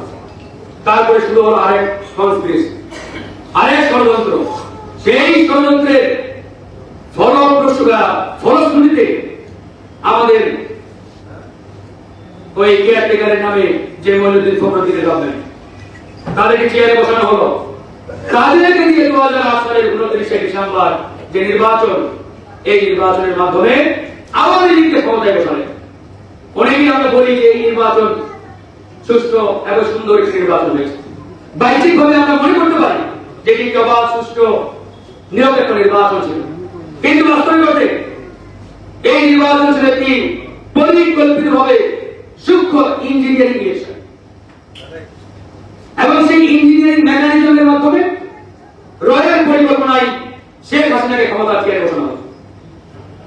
তারপরে শুরু হলো আরেক কনস্পিরেসি, আরেক ষড়যন্ত্র। সেই ষড়যন্ত্রের ফলশ্রুতিতে আমাদের ওই কেয়ারটেকারের নামে যে মইনুদ্দিন ফখরুদ্দিনের গভর্নমেন্ট, তাদেরকে চেয়ারে বসানো হলো। তাদেরকে দিয়ে 2008 সালের 29শে ডিসেম্বর যে নির্বাচন, এই নির্বাচনের মাধ্যমে আওয়ামী লীগকে ক্ষমতায় বসালেন। অনেকেই আমরা বলি যে এই নির্বাচন সুষ্ঠু এবং সুন্দর একটি নির্বাচন হয়েছে। বাহ্যিকভাবে আমরা মনে করতে পারি যে এটি অবাধ, সুষ্ঠু, নিরপেক্ষ নির্বাচন ছিল, কিন্তু বাস্তবিকতে এই নির্বাচন ছিল একটি পরিকল্পিতভাবে সূক্ষ্ম ইঞ্জিনিয়ারিং ইলেকশন। এবং সেই ইঞ্জিনিয়ারিং মেকানিজমের মাধ্যমে রয়ের পরিকল্পনায় শেখ হাসিনাকে ক্ষমতার চেয়ারে বসানো হয়।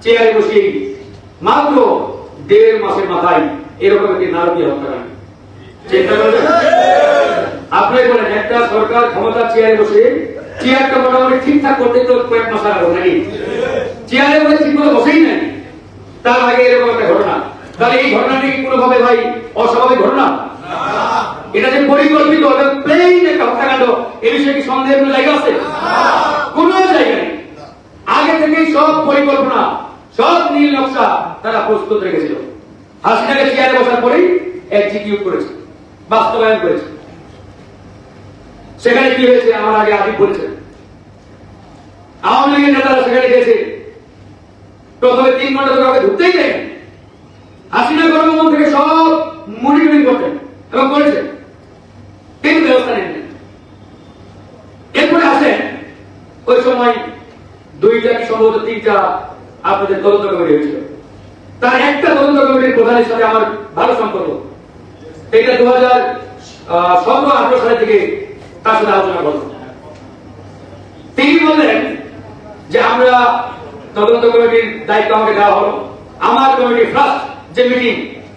চেয়ারে বসে মাত্র 1.5 মাসের মাথায় এরকম একটি নারকীয় হত্যাকাণ্ড। চিন্তা করবেন, আপনি বলেন একটা সরকার ক্ষমতার চেয়ারে বসে চেয়ারটা মোটামুটি ঠিকঠাক করতে তো কয়েক মাস লাগবে নাকি? চেয়ারে বসে ঠিক মতো বসেই নাই, তার আগে এরকম একটা ঘটনা। তাহলে এই ঘটনাটি কোনোভাবে ভাই অস্বাভাবিক ঘটনা? এটা যে পরিকল্পিত এবং প্লেন একটা হত্যাকাণ্ড, এ বিষয়ে কি সন্দেহের কোনো জায়গা আছে? কোনো জায়গা নেই। আগে থেকেই সব পরিকল্পনা, সব নীল নকশা তারা প্রস্তুত রেখেছিল। হাসিনাকে চেয়ারে বসার পরেই এক্সিকিউট করেছে, বাস্তবায়ন করেছে। সেখানে কি হয়েছে আমার আগে আদিব বলেছেন, আওয়ামী লীগের নেতারা সেখানে গেছে, প্রথমে 3 ঘন্টা ধরে কাউকে ঢুকতেই দেয়। হাসিনা গণভবন থেকে সব মনিটরিং করতেন এবং করেছেন, কিন্তু ব্যবস্থা নেন। এরপরে আসেন ওই সময় 2টা কি সম্ভবত 3টা আপনাদের তদন্ত কমিটি হয়েছিল। তার একটা তদন্ত কমিটির প্রধানের সাথে আমার ভালো সম্পর্ক। এটা 2017-18 সালের থেকে তার সাথে আলোচনা করব। তিনি বললেন যে আমরা তদন্ত কমিটির দায়িত্ব আমাকে দেওয়া হলো। আমার কমিটির ফার্স্ট যে মিটিং,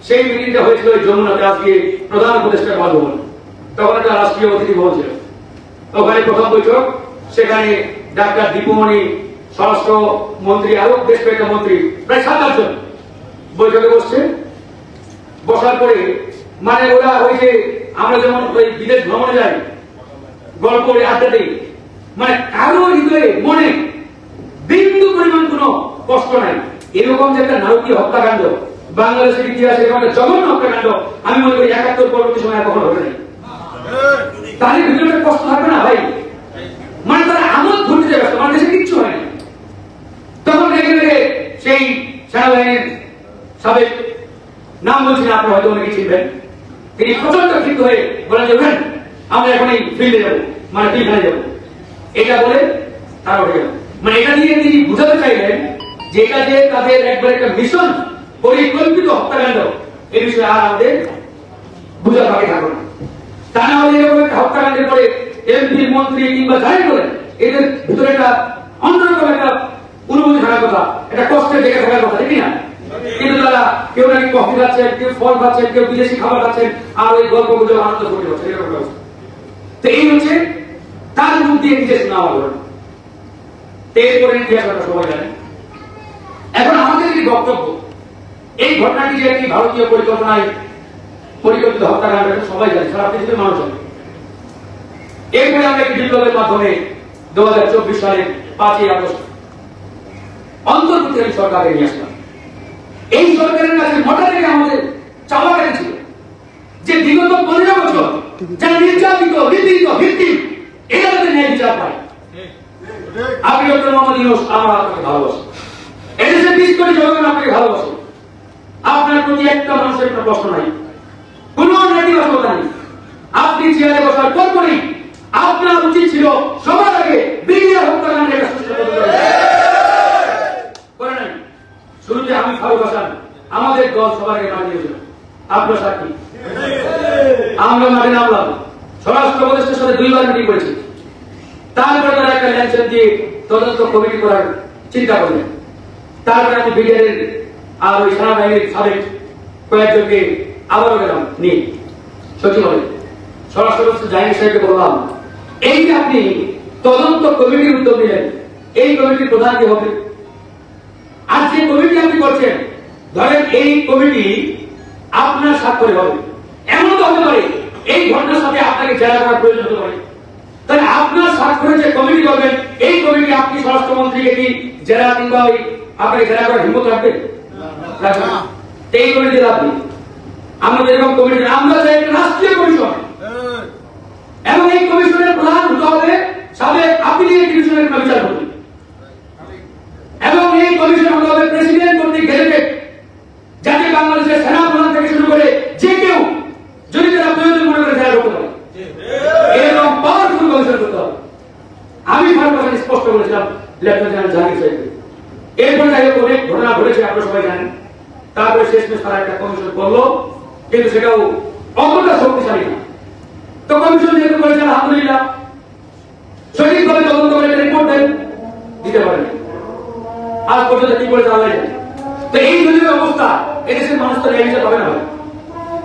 সেই মিটিংটা হয়েছিল যমুনাতে, আজকে প্রধান উপদেষ্টার বাসভবন। তখন একটা রাষ্ট্রীয় অতিথি ভবন ছিল, ওখানে প্রথম বৈঠক। সেখানে ডাক্তার দীপুমণি, স্বরাষ্ট্র মন্ত্রী, আরো বেশ কয়েকটা মন্ত্রী, প্রায় 7-8 জন বৈঠকে বসছে। বসার পরে মানে ওরা ওই যে আমরা যেমন ওই বিদেশ ভ্রমণে যাই, গল্প করে আড্ডা দিই, মানে কারো হৃদয়ে মনে বিন্দু পরিমাণ কোনো কষ্ট নাই। এরকম যে একটা নারকীয় হত্যাকাণ্ড বাংলাদেশের ইতিহাসে, এরকম একটা জঘন্য হত্যাকাণ্ড আমি মনে করি 71 পরবর্তী সময় কখনো হবে না। তাদের ভিতরে কষ্ট থাকবে না ভাই? মানে তারা আমোদ ঘুরতে ব্যস্ত, মানে দেশে কিচ্ছু হয় না। তখন দেখে দেখে সেই সেনাবাহিনীর সাবেক, নাম বলছি না, আপনারা হয়তো অনেকে চিনবেন, তিনি প্রচন্ড ক্ষিপ্ত হয়ে বলেন যে উঠেন, আমরা এখন এই ফিল্ডে যাবো, মানে ফিল্ডে যাবো। এটা বলে তারা উঠে গেল। মানে এটা দিয়ে তিনি বুঝাতে চাইলেন যে এটা যে তাদের একবার একটা মিশন, পরিকল্পিত হত্যাকাণ্ড, এই বিষয়ে আর আমাদের বুঝা বাকি থাকবে না। তা না হলে এরকম একটা হত্যাকাণ্ডের পরে এমপি, মন্ত্রী কিংবা যাই করেন, এদের ভিতরে একটা অন্যরকম একটা অনুভূতি থাকার কথা, একটা কষ্টের জায়গা থাকার কথা, ঠিক না? কিন্তু তারা কেউ নাকি কফি খাচ্ছেন, কেউ ফল খাচ্ছেন, কেউ বিদেশি খাবার খাচ্ছেন, আর ওই গল্প গুজব আনন্দ করতে হচ্ছে, এরকম ব্যবস্থা। তো এই হচ্ছে তার মুখ দিয়ে নিজে শোনা হলো। এরপরে ইতিহাসটা সবাই জানে। এখন আমাদের যে বক্তব্য, এই ঘটনাটি যে একটি ভারতীয় পরিকল্পনায় পরিকল্পিত হত্যাকাণ্ড, সবাই জানে, সারা পৃথিবীর মানুষ জানে। এরপরে আমরা একটি বিপ্লবের মাধ্যমে 2024 সালের 5ই আগস্ট অন্তর্বর্তীকালীন সরকারকে নিয়ে আসলাম। এই সরকারের কাছে মোটা থেকে আমাদের চাওয়া ছিল যে বিগত 15 বছর যারা নির্যাতিত, নিপীড়িত, ভিকটিম, এরা যাতে ন্যায় বিচার পায়। আপনি ডক্টর মোহাম্মদ ইউনূস, আমরা আপনাকে ভালোবাসি, এদেশের 20 কোটি জনগণ আপনাকে ভালোবাসে। আপনার প্রতি একটা মানুষের কোনো প্রশ্ন নাই, কোন নেতিবাচকতা নেই। আপনি চেয়ারে বসার পরপরই আপনার উচিত ছিল সবার আগে বিডিআর হত্যাকাণ্ডের করে নাই। শুরুতে আমি ফারুক হাসান, আমাদের দল সবার আগে মাঠে গিয়েছিল, আপনার সাক্ষী। আমরা মাঠে নামলাম, স্বরাষ্ট্র উপদেষ্টার সাথে 2 বার মিটিং করেছি। তারপরে তারা একটা ল্যান্সার দিয়ে তদন্ত কমিটি করার চিন্তা করলেন। তারপরে আমি বিডিআরের আর ওই সেনাবাহিনীর সাবেক কয়েকজনকে আবারও গেলাম নিয়ে। সচিবালয় স্বরাষ্ট্রমন্ত্রী জাহির সাহেবকে বললাম, এই যে আপনি তদন্ত কমিটির উদ্যোগ নিলেন, এই কমিটির প্রধান কি হবে? আর যে কমিটি আপনি করছেন, ধরেন এই কমিটি আপনার স্বাক্ষরে হবে, এমন তো হতে পারে এই ঘটনার সাথে আপনাকে জেরা করার প্রয়োজন হতে পারে। তাহলে আপনার স্বাক্ষরে যে কমিটি করবেন, এই কমিটি আপনি স্বরাষ্ট্রমন্ত্রীকে কি জেরা কিংবা ওই আপনাকে জেরা করার হিম্মত রাখবেন? রাখবেন না। এই কমিটি লাভ নেই। আমরা যেরকম কমিটি, আমরা চাই একটা রাষ্ট্রীয় কমিশন, এবং এই কমিশনের প্রধান হতে হবে সাবেক আপিলের ডিভিশনের বিচারপতি, এবং এই কমিশন হতে হবে প্রেসিডেন্ট কর্তৃক গেজেটেড, যাতে বাংলাদেশের সেনা প্রধান থেকে শুরু করে যে কেউ যদি তারা প্রয়োজন মনে করে জেরা করতে পারে, এরকম পাওয়ারফুল কমিশন করতে হবে। আমি ফারুক স্পষ্ট বলেছিলাম লেফটেন্যান্ট জেনারেল জাহির সাহেবকে। এরপরে যাই হোক অনেক ঘটনা ঘটেছে, আপনারা সবাই জানেন। তারপরে শেষমেশ তারা একটা কমিশন করলো, কিন্তু সেটাও অতটা শক্তিশালী না। তো কমিশন যেহেতু করেছেন, আলহামদুলিল্লাহ সঠিকভাবে তদন্ত করে রিপোর্ট দেন, দিতে পারেন। আজ পর্যন্ত কি করেছে আল্লাহ জানে। তো এই যদি অবস্থা, এদেশের মানুষ তো ন্যায় বিচার পাবে না।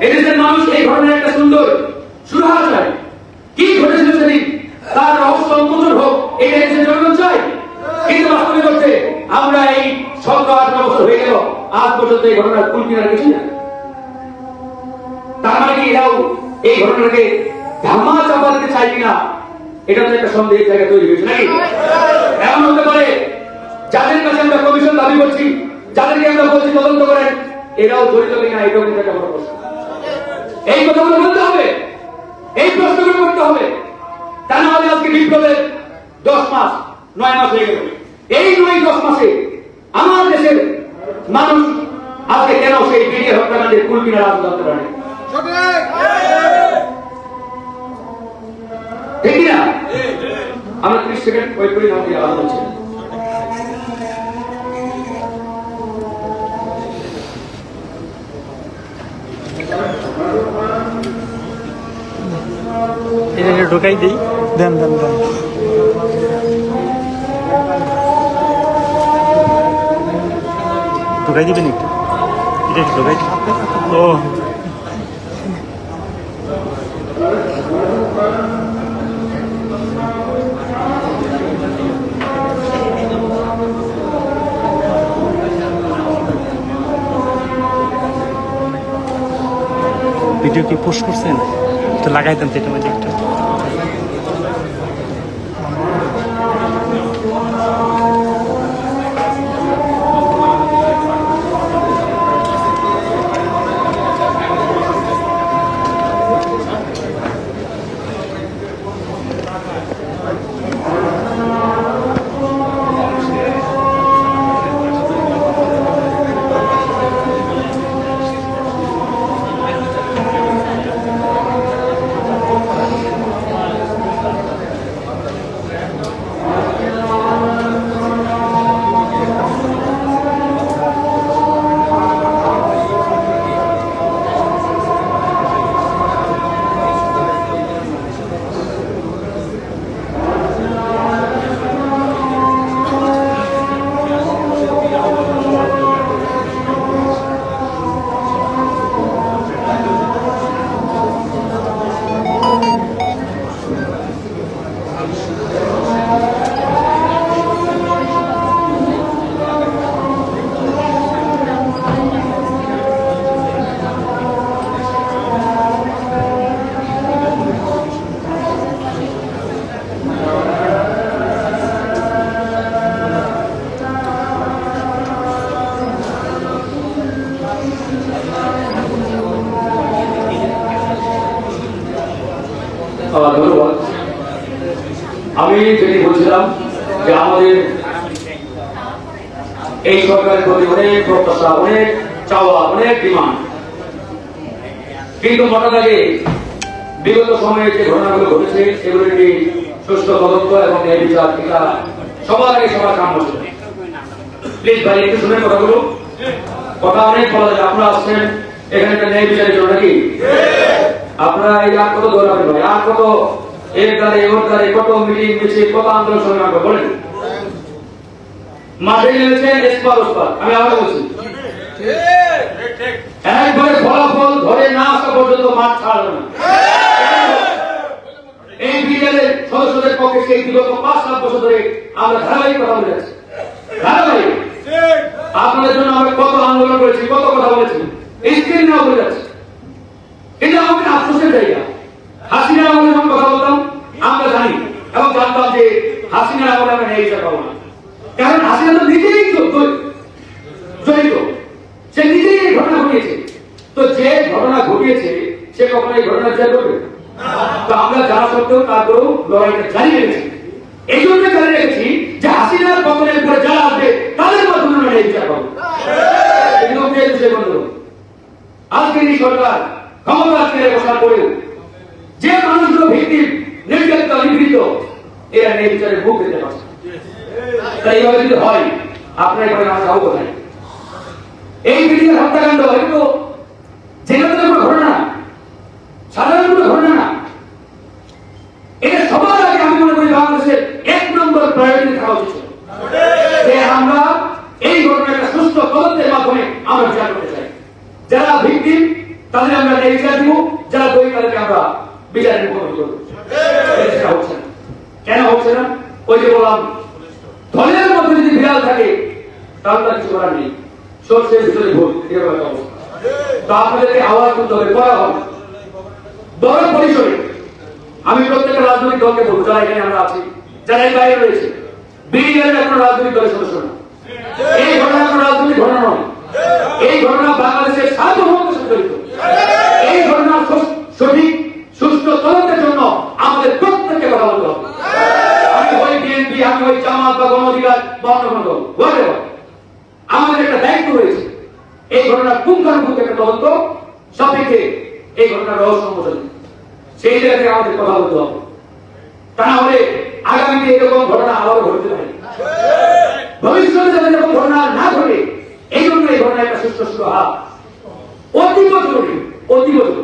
এদেশের মানুষ এই ধরনের একটা সুন্দর সুরাহা চায়। কি ঘটেছিল সেদিন, তার রহস্য উন্মোচন হোক, এটা এদেশের জনগণ চাই। কিন্তু বাস্তবে করতে আমরা এই 17-18 বছর হয়ে গেল, আজ পর্যন্ত এই ঘটনার কুল কিনার কিছু না। তার মানে কি এরাও এই ঘটনাকে ধামা চাপা দিতে চাই কিনা, এটা তো একটা সন্দেহের জায়গা তৈরি হয়েছে নাকি? এমন হতে পারে যাদের কাছে আমরা কমিশন দাবি করছি, যাদেরকে আমরা বলছি তদন্ত করেন, এরাও জড়িত কিনা, এটাও কিন্তু একটা বড় প্রশ্ন। এই কথাগুলো বলতে হবে, এই প্রশ্নগুলো করতে হবে। তা না হলে আজকে বিপ্লবের 10 মাস 9 মাস হয়ে গেল। এই 9-10 মাসে আমার দেশের মানুষ আজকে কেন সেই বিডিআর হত্যাকাণ্ডের কুল কিনার আজ জানতে পারে? ঠিক না? আমরা 30 সেকেন্ড ওয়েট করি, না দিয়ে আলাদা হচ্ছে। এটা ঢোকাই দিই, দেন দেন দেন। ঢোকাই দিবেন একটু, এটা একটু ঢোকাই দিন। ও ভিডিও কি পোস্ট করছেন? তো লাগাই দেন তো এটা মধ্যে একটা। ধন্যবাদ। আমি যেটি বলছিলাম যে আমাদের এই সরকারের প্রতি অনেক প্রত্যাশা, অনেক চাওয়া, অনেক ডিমান্ড, কিন্তু মোটা দাগে বিগত সময়ে যে ঘটনাগুলো ঘটেছে সেগুলো একটি সুষ্ঠু তদন্ত এবং ন্যায় বিচার, এটা সবার আগে সবার কাম হচ্ছে। প্লিজ ভাই একটু শুনে কথাগুলো, কথা অনেক বলা যায়। আপনারা আসছেন এখানে একটা ন্যায় বিচারের জন্য নাকি? আপনারা এই আর কত দৌড়াবেন ভাই, আর কত এর দ্বারে ওর দ্বারে কত মিটিং মিছিল, কত আন্দোলন সংগ্রাম বলেন। মাঠে নেমেছেন এসপার ওসপার, আমি আবার বলছি একবারে ফলাফল ধরে না আসা পর্যন্ত মাঠ ছাড়বে না। এই বিডিআরের সদস্যদের পক্ষে সেই বিগত 5-7 বছর ধরে আমরা ধারাবাহিক কথা বলে যাচ্ছি। ধারাবাহিক আপনাদের জন্য আমরা কত আন্দোলন করেছি, কত কথা বলেছি, স্ক্রিন নাও বলে যাচ্ছি। এটা আমাদের আফসোসের জায়গা। হাসিনার আমলে যখন কথা বলতাম আমরা জানি এবং জানতাম যে হাসিনার আমলে আমরা ন্যায় বিচার পাবো না, কারণ হাসিনা তো নিজেই জড়িত, সে নিজেই এই ঘটনা ঘটিয়েছে। তো যে ঘটনা ঘটিয়েছে সে কখনো এই ঘটনা বিচার করবে? তো আমরা জানা সত্ত্বেও তারপরেও লড়াইটা জারি রেখেছি। এই জন্য জারি রেখেছি যে হাসিনার পতনের পরে যারা আসবে তাদের মাধ্যমে আমরা ন্যায় বিচার পাবো। কিন্তু আজকে এই সরকার ক্ষমতা ছেড়ে বসার পরেও যে মানুষগুলো ভিকটিম, নির্যাতিত, নিপীড়িত, এরা ন্যায় বিচারের মুখ দিতে পারছে। তাই এইভাবে যদি হয় আপনার এখানে আমরা যাবো কোথায়? এই বিডিআর হত্যাকাণ্ড হয়তো যেখানে কোনো ঘটনা না, সাধারণ কোনো ঘটনা না, এটা সবার আগে আমি মনে করি বাংলাদেশের 1 নম্বর প্রায়োরিটি থাকা উচিত যে আমরা এই ঘটনাটা সুস্থ তদন্তের মাধ্যমে আমরা বিচার করতে চাই। যারা ভিকটিম তাদের আমরা ন্যায় বিচার দিব, যারা দোষী তাদেরকে আমরা বিচারের মুখোমুখি করবো। সেটা হচ্ছে না। কেন হচ্ছে না? ওই যে বললাম, দলের মধ্যে যদি বিড়াল থাকে তাহলে তার কিছু করার নেই, সর্ষের ভিতরে ভোট, এরকম একটা অবস্থা। তো আপনাদেরকে আওয়াজ করতে হবে, করা হবে বড় পরিসরে। আমি প্রত্যেকটা রাজনৈতিক দলকে বলবো, যারা এখানে আমরা আছি, যারা এই বাইরে রয়েছে, বিডিআরের কোনো রাজনৈতিক দলের সদস্য না। এই ঘটনা কোনো রাজনৈতিক ঘটনা নয়, এই ঘটনা বাংলাদেশের সার্বভৌমত্বের সাথে জড়িত। এই ঘটনার সঠিক সুষ্ঠু তদন্তের জন্য আমাদের প্রত্যেককে কথা বলতে হবে। আমি ওই বিএনপি, আমি ওই জামাত বা গণ অধিকার বা অন্য কোনো দল, আমাদের একটা দায়িত্ব রয়েছে এই ঘটনার পুঙ্খানুপুঙ্খ একটা তদন্ত সাপেক্ষে এই ঘটনার রহস্য উন্মোচন, সেই জায়গা থেকে আমাদের কথা বলতে হবে। তা না হলে আগামীতে এরকম ঘটনা আবারও ঘটতে পারে, ভবিষ্যতে যাতে এরকম ঘটনা না ঘটে এই জন্য এই ঘটনা একটা সুষ্ঠু হাত অতীব জরুরি, অতীব জরুরি।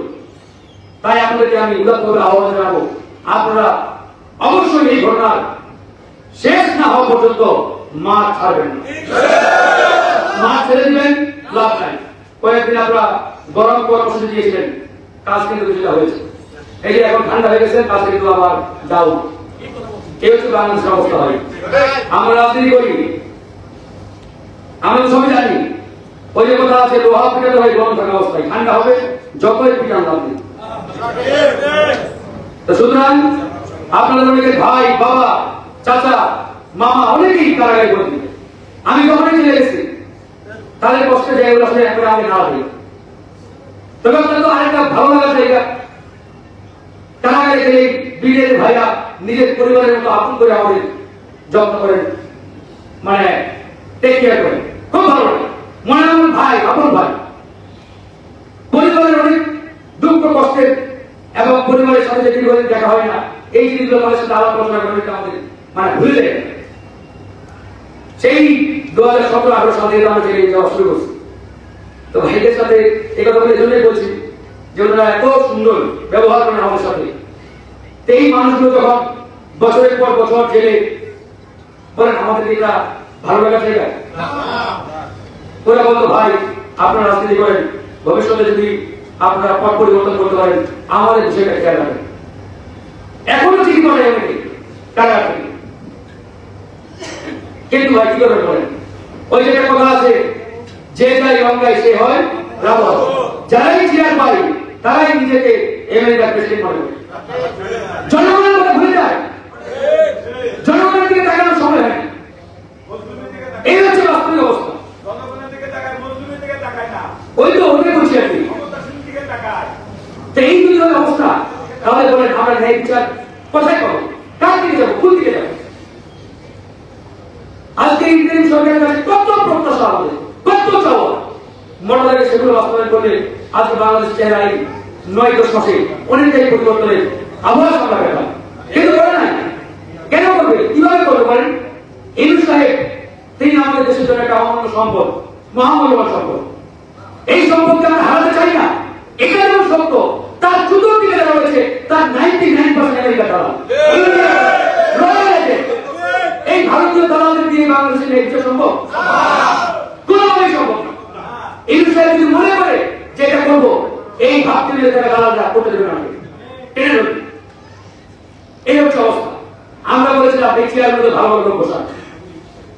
তাই আপনাদেরকে আমি উদাত্তভাবে আহ্বান জানাবো, আপনারা অবশ্যই এই ঘটনার শেষ না হওয়া পর্যন্ত মাঠ ছাড়বেন না। মাঠ ছেড়ে দিবেন লাভ নাই। কয়েকদিন আপনারা গরম কর্মসূচি দিয়েছিলেন, কাজ কিন্তু কিছুটা হয়েছে। এই যে এখন ঠান্ডা হয়ে গেছে, কাজ কিন্তু আবার ডাউন। এই হচ্ছে বাংলাদেশের অবস্থা। হয় আমরা রাজনীতি করি, আমরা সবাই জানি ওই যে কথা আছে, লোহা পিটাতে হয় গরম থাকা অবস্থায়, ঠান্ডা হবে যতই পিটান আপনি। তো সুতরাং আপনাদের অনেকে ভাই, বাবা, চাচা, মামা অনেকেই কারাগারে বন্দী। আমি যখনই চলে গেছি তাদের কষ্টে জায়গাগুলো আসলে একবারে আমি না দিই। তবে অত্যন্ত আরেকটা ভালো লাগার জায়গা, কারাগারে গেলে বিডের ভাইরা নিজের পরিবারের মতো আপন করে আমাদের যত্ন করেন, মানে টেক কেয়ার করেন, খুব ভালো লাগে। মনে হয় ভাই, আপন ভাই। পরিবারের অনেক দুঃখ কষ্টের এবং পরিবারের সাথে যে দীর্ঘদিন দেখা হয় না, এই জিনিসগুলো তাদের সাথে আলাপ আলোচনা করে আমাদের মানে ভুলে যায়। সেই 2017-18 সাল থেকে আমরা জেলে যাওয়া শুরু করছি। তো ভাইদের সাথে এই কথা বলে জন্যই বলছি যে ওনারা এত সুন্দর ব্যবহার করেন আমাদের সাথে। এই মানুষগুলো যখন বছরের পর বছর জেলে বলেন, আমাদের এটা ভালো লাগার জায়গা। ওরা বলতো ভাই আপনারা রাজনীতি করেন, ভবিষ্যতে যদি আপনারা পথ পরিবর্তন করতে পারেন আমাদের বিষয়টা খেয়াল রাখবেন। এখনো চিঠি করে অনেকে কারাগার থেকে, কিন্তু ভাই কি করে বলেন, ওই যে কথা আছে, যে যাই রঙ্গাই সে হয় রাবণ। যারাই চেয়ার পায় তারাই নিজেকে আমেরিকার প্রেসিডেন্ট মনে করে। জনগণের কথা ভুলে যায়, জনগণের দিকে তাকানোর সময় হয়। এই হচ্ছে বাস্তবিক অবস্থা। ওই তো ওটাই বলছি আর কি। এই যদি হয় অবস্থা, তাহলে বলেন আমরা ন্যায় বিচার কোথায় পাবো, কার দিকে যাবো, কোন দিকে যাবো? আজকে ইন্টারিম সরকারের কাছে কত প্রত্যাশা, আমাদের কত চাওয়া, মনে লাগে সেগুলো বাস্তবায়ন করলে আজকে বাংলাদেশ চেহারায় 9-10 মাসে অনেকটাই পরিবর্তনের আভাস আমরা পেলাম। কিন্তু করে নাই, কেন করবে, কিভাবে করবে বলেন? ইউনূস সাহেব তিনি আমাদের দেশের জন্য একটা অমূল্য সম্পদ, মহামূল্যবান সম্পদ। এই সম্পদকে আমরা হারাতে চাই না। এটা যেমন সত্য, তার চতুর্দিকে যারা রয়েছে তার 99% আমেরিকা দালাল। এই ভারতীয় দালালদের দিয়ে বাংলাদেশের ন্যায় বিচার সম্ভব? কোনোভাবেই সম্ভব না। ভাবতে গেলে তারা গালাজা করতে দেবে না, টেনে ধরবে। এই হচ্ছে অবস্থা। আমরা বলেছিলাম এই চেয়ারগুলো ভালো ভালো বসান,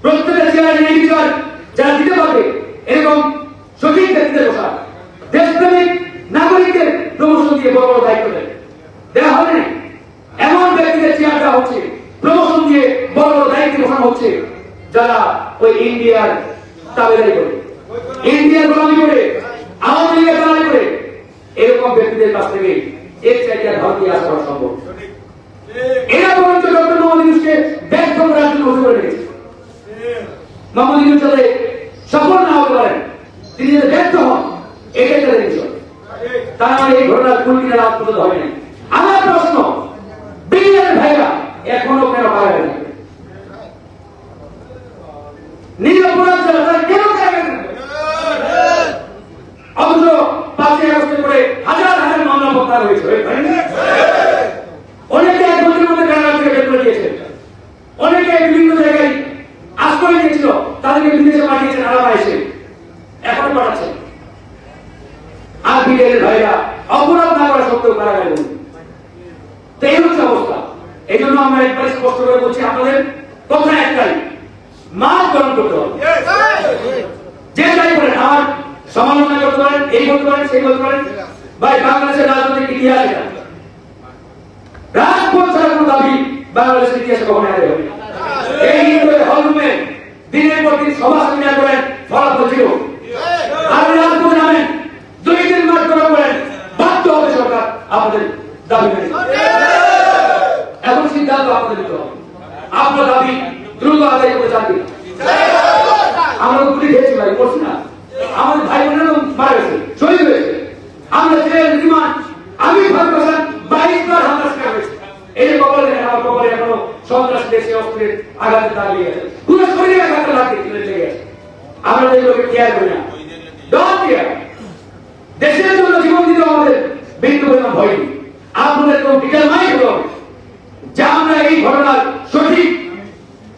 প্রত্যেকটা চেয়ারে নির্বিচার যারা দিতে পারবে এরকম সঠিক ব্যক্তিদের বসান, দেশপ্রেমিক নাগরিকদের প্রমোশন দিয়ে বড় বড় দায়িত্ব দেওয়া হবে না। এমন ব্যক্তিদের চেয়ার দেওয়া হচ্ছে, প্রমোশন দিয়ে বড় বড় দায়িত্ব বসানো হচ্ছে যারা ওই ইন্ডিয়ার তাবেদারি করে, ইন্ডিয়ার গোলামি করে, আওয়ামী লীগের গোলামি করে। এরকম ব্যক্তিদের কাছ থেকে এক চাইতে ভারতীয় আশা করা সম্ভব। এরা পর্যন্ত ডক্টর মোহাম্মদ ইউনূসকে ব্যর্থ করার জন্য উঠে পড়ে লেগেছে। মোহাম্মদ ইউনূস যাতে সফল না হতে পারেন, তিনি যদি ব্যর্থ হন, এটাই তাদের বিষয়। তারা এই ঘটনার কুল কিনারা পর্যন্ত হবে না। আমার প্রশ্ন, বিএনপির ভাইরা এখনো কেন পারে না? নিরপরাধ যারা তারা কেন পারে না? অথচ 5ই আগস্টের পরে হাজার হাজার মামলা প্রত্যাহার হয়েছে। অনেকে এক বছরের মধ্যে কারাগার থেকে বের করে দিয়েছেন, অনেকে বিভিন্ন জায়গায় আশ্রয় নিয়েছিল, তাদেরকে বিদেশে পাঠিয়েছেন, আরামা এসে এখন পাঠাচ্ছেন। আর বিএনপির ভাইরা অপরাধ না করা সত্ত্বেও কারাগারে বন্দী। তো এই হচ্ছে অবস্থা। এই জন্য আমরা একবার স্পষ্ট করে বলছি, আপনাদের কথা একটাই, মাঠ গ্রহণ করতে হবে। যে যাই করেন, আমার সমালোচনা করতে পারেন, এই বলতে পারেন, সেই বলতে পারেন, ভাই বাংলাদেশের রাজনৈতিক ইতিহাস এটা। রাজপথ ছাড়া কোনো দাবি বাংলাদেশের ইতিহাসে কখনো আগে হবে না। এই হলরুমে দিনের পর দিন সভা সেমিনার করেন, ফলাফল ছিল। আর রাজপথে নামেন, 2 দিন মাঠ গ্রহণ করেন, বাধ্য হবে সরকার আপনাদের দাবি মেনে নিতে। এখন সিদ্ধান্ত আপনাদের নিতে হবে, আপনার দাবি দ্রুত আদায় করে যান। আমরা গুলি খেয়েছি ভাই, বলছি না, আমাদের ভাই বোনেরও মারা গেছে, শহীদ হয়েছে। আমরা জেল রিমান্ড, আমি ভাবছিলাম 22 বার হামলা শিকার হয়েছে। এই যে কবলে আমার কবলে এখনো সন্ত্রাস দেশে অস্ত্রের আঘাতে দাঁড়িয়ে গেছে, পুরো শরীরে আঘাত লাগছে, লেগে গেছে। আমরা এগুলোকে কেয়ার করি না, ডোন্ট কেয়ার। দেশের জন্য জীবন দিতে আমাদের বিন্দু পরিমাণ ভয় নেই। আপনাদের কোনো বিকেল নাই হলো যে আমরা এই ঘটনার সঠিক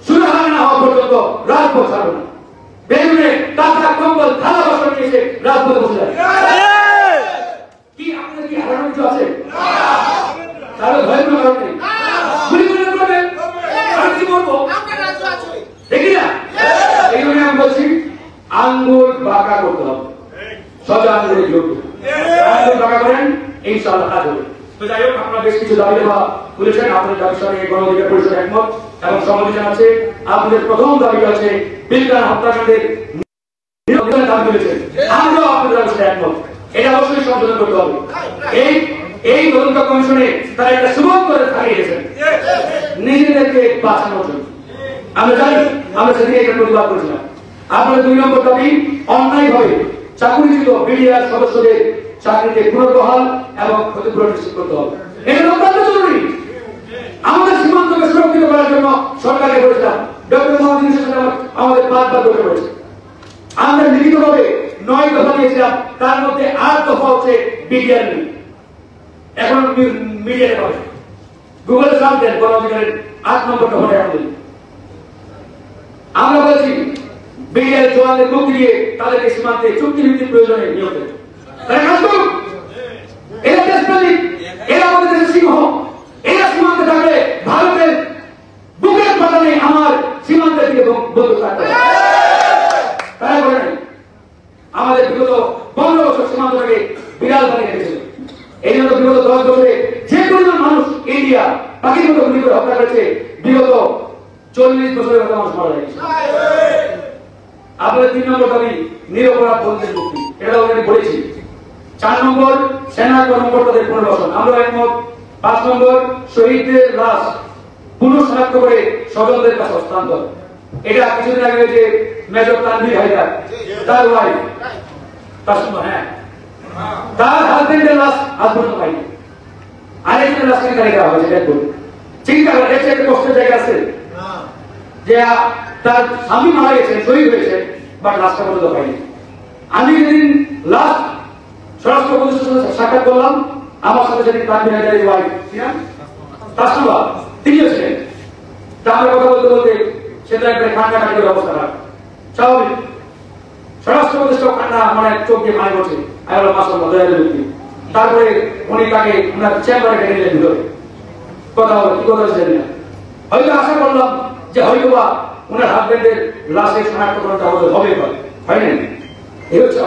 সুরাহা না হওয়া পর্যন্ত রাজপথ ছাড়ব না। বেগুনে টাকা কম্বল থালা বাসন নিয়ে এসে রাজপথে বসে যাবে। কি আপনাদের কি হারানোর কিছু আছে? তাহলে ভয়ের কোনো কারণ নেই। গুলি করে করবেন, আর কি বলবো দেখি না। এই জন্য আমি বলছি, আঙ্গুল বাঁকা করতে হবে, সোজা আঙ্গুলে জোর আঙ্গুল বাঁকা করেন, ইনশাআল্লাহ কাজ হবে। তো যাই হোক, আপনারা বেশ কিছু দাবি দেওয়া বলেছেন, আপনাদের দাবির সঙ্গে গণ অধিকার পরিষদ একমত এবং সমালোচনা জানাচ্ছে। আপনাদের প্রথম দাবি আছে পিলখানা হত্যাকাণ্ডের দাবি তুলেছেন, আমরাও আপনাদের দাবির সাথে একমত। এটা অবশ্যই সংশোধন করতে হবে। এই তদন্ত কমিশনে তারা একটা সুযোগ করে থাকিয়ে গেছেন নিজেদেরকে বাঁচানোর জন্য। আমরা জানি, আমরা সেদিকে একটা প্রতিবাদ করেছিলাম। আপনাদের 2 নম্বর দাবি, অন্যায়ভাবে চাকরিচ্যুত বিডিআর সদস্যদের চাকরিতে পুনর্বহাল এবং ক্ষতিপূরণ নিশ্চিত করতে হবে। এটা অত্যন্ত জরুরি। আমাদের সীমান্তকে সুরক্ষিত করার জন্য সরকারকে বলেছিলাম, ডক্টর মোহাম্মদ ইউনূসের সাথে আমাদের 5 বার বসে পড়েছে। আমরা লিখিতভাবে 9 দফা দিয়েছিলাম, তার মধ্যে 8 দফা হচ্ছে বিডিআর নিয়ে। এখন মিডিয়াতে পাবে, গুগলে সার্চ দেন, গণ অধিকারের 8 নম্বর দফাটা আমাদের। আমরা বলছি বিডিআর জওয়ানদের মুক্তি দিয়ে তাদেরকে সীমান্তে চুক্তিভিত্তিক প্রয়োজনে নিয়োগ দেন। তারা কাজ করুক। এরা দেশপ্রেমিক, এরা আমাদের দেশের সিংহ। এরা সীমান্তে থাকলে ভারতের বুকের পাটানে আমার সীমান্তের দিকে বন্ধু থাকবে। তারা করে নাই। আমাদের বিগত 15 বছর সীমান্তটাকে বিড়াল বানিয়ে রেখেছিল। এই জন্য বিগত 10 বছরে যে পরিমাণ মানুষ ইন্ডিয়া পাখির মতো গুলি করে হত্যা করেছে, বিগত 40 বছরের মতো মানুষ মারা গেছে। আপনাদের 3 নম্বর দাবি, নিরপরাধ বন্দীদের মুক্তি। এটা অলরেডি বলেছি। 4 নম্বর, সেনা কর্মকর্তাদের পুনর্বাসন, আমরা একমত। 5 নম্বর, শহীদদের লাশ পুনঃশনাক্ত করে স্বজনদের কাছে হস্তান্তর। এটা কিছুদিন আগে যে মেজর তানভীর হায়দার, তার ওয়াইফ, হ্যাঁ, তার হাজবেন্ডের লাশ আজ পর্যন্ত পাইনি। আরেকজনের লাশ কেন দেওয়া হয়েছে দেখুন। চিন্তা করেন, এর চেয়ে কষ্টের জায়গা আছে যে তার স্বামী মারা গেছেন, শহীদ হয়েছে, বাট লাশটা পর্যন্ত পাইনি। আমি যেদিন লাস্ট স্বরাষ্ট্র উপদেষ্টার সাথে সাক্ষাৎ করলাম, আমার সাথে যেদিন তানভীর হায়দারের ওয়াইফ তাসনুবা, তিনিও ছিলেন। তাহলে কথা বলতে বলতে সেটা একটা ঠান্ডা কাটির অবস্থা খারাপ, স্বাভাবিক। স্বরাষ্ট্র উপদেষ্টা ঠান্ডা মানে চোখ দিয়ে পানি পড়ছে। আমি বললাম, মাসাল্লাহ, দয়ালু ব্যক্তি, তারপরে উনি তাকে ওনার চেম্বারে ডেকে নিলেন ভিতরে, কথা হলো কি কথা জানি না। হয়তো আশা করলাম যে হয়তো বা ওনার হাজবেন্ডের লাশের শনাক্তকরণটা হবে হয় না, এই হচ্ছে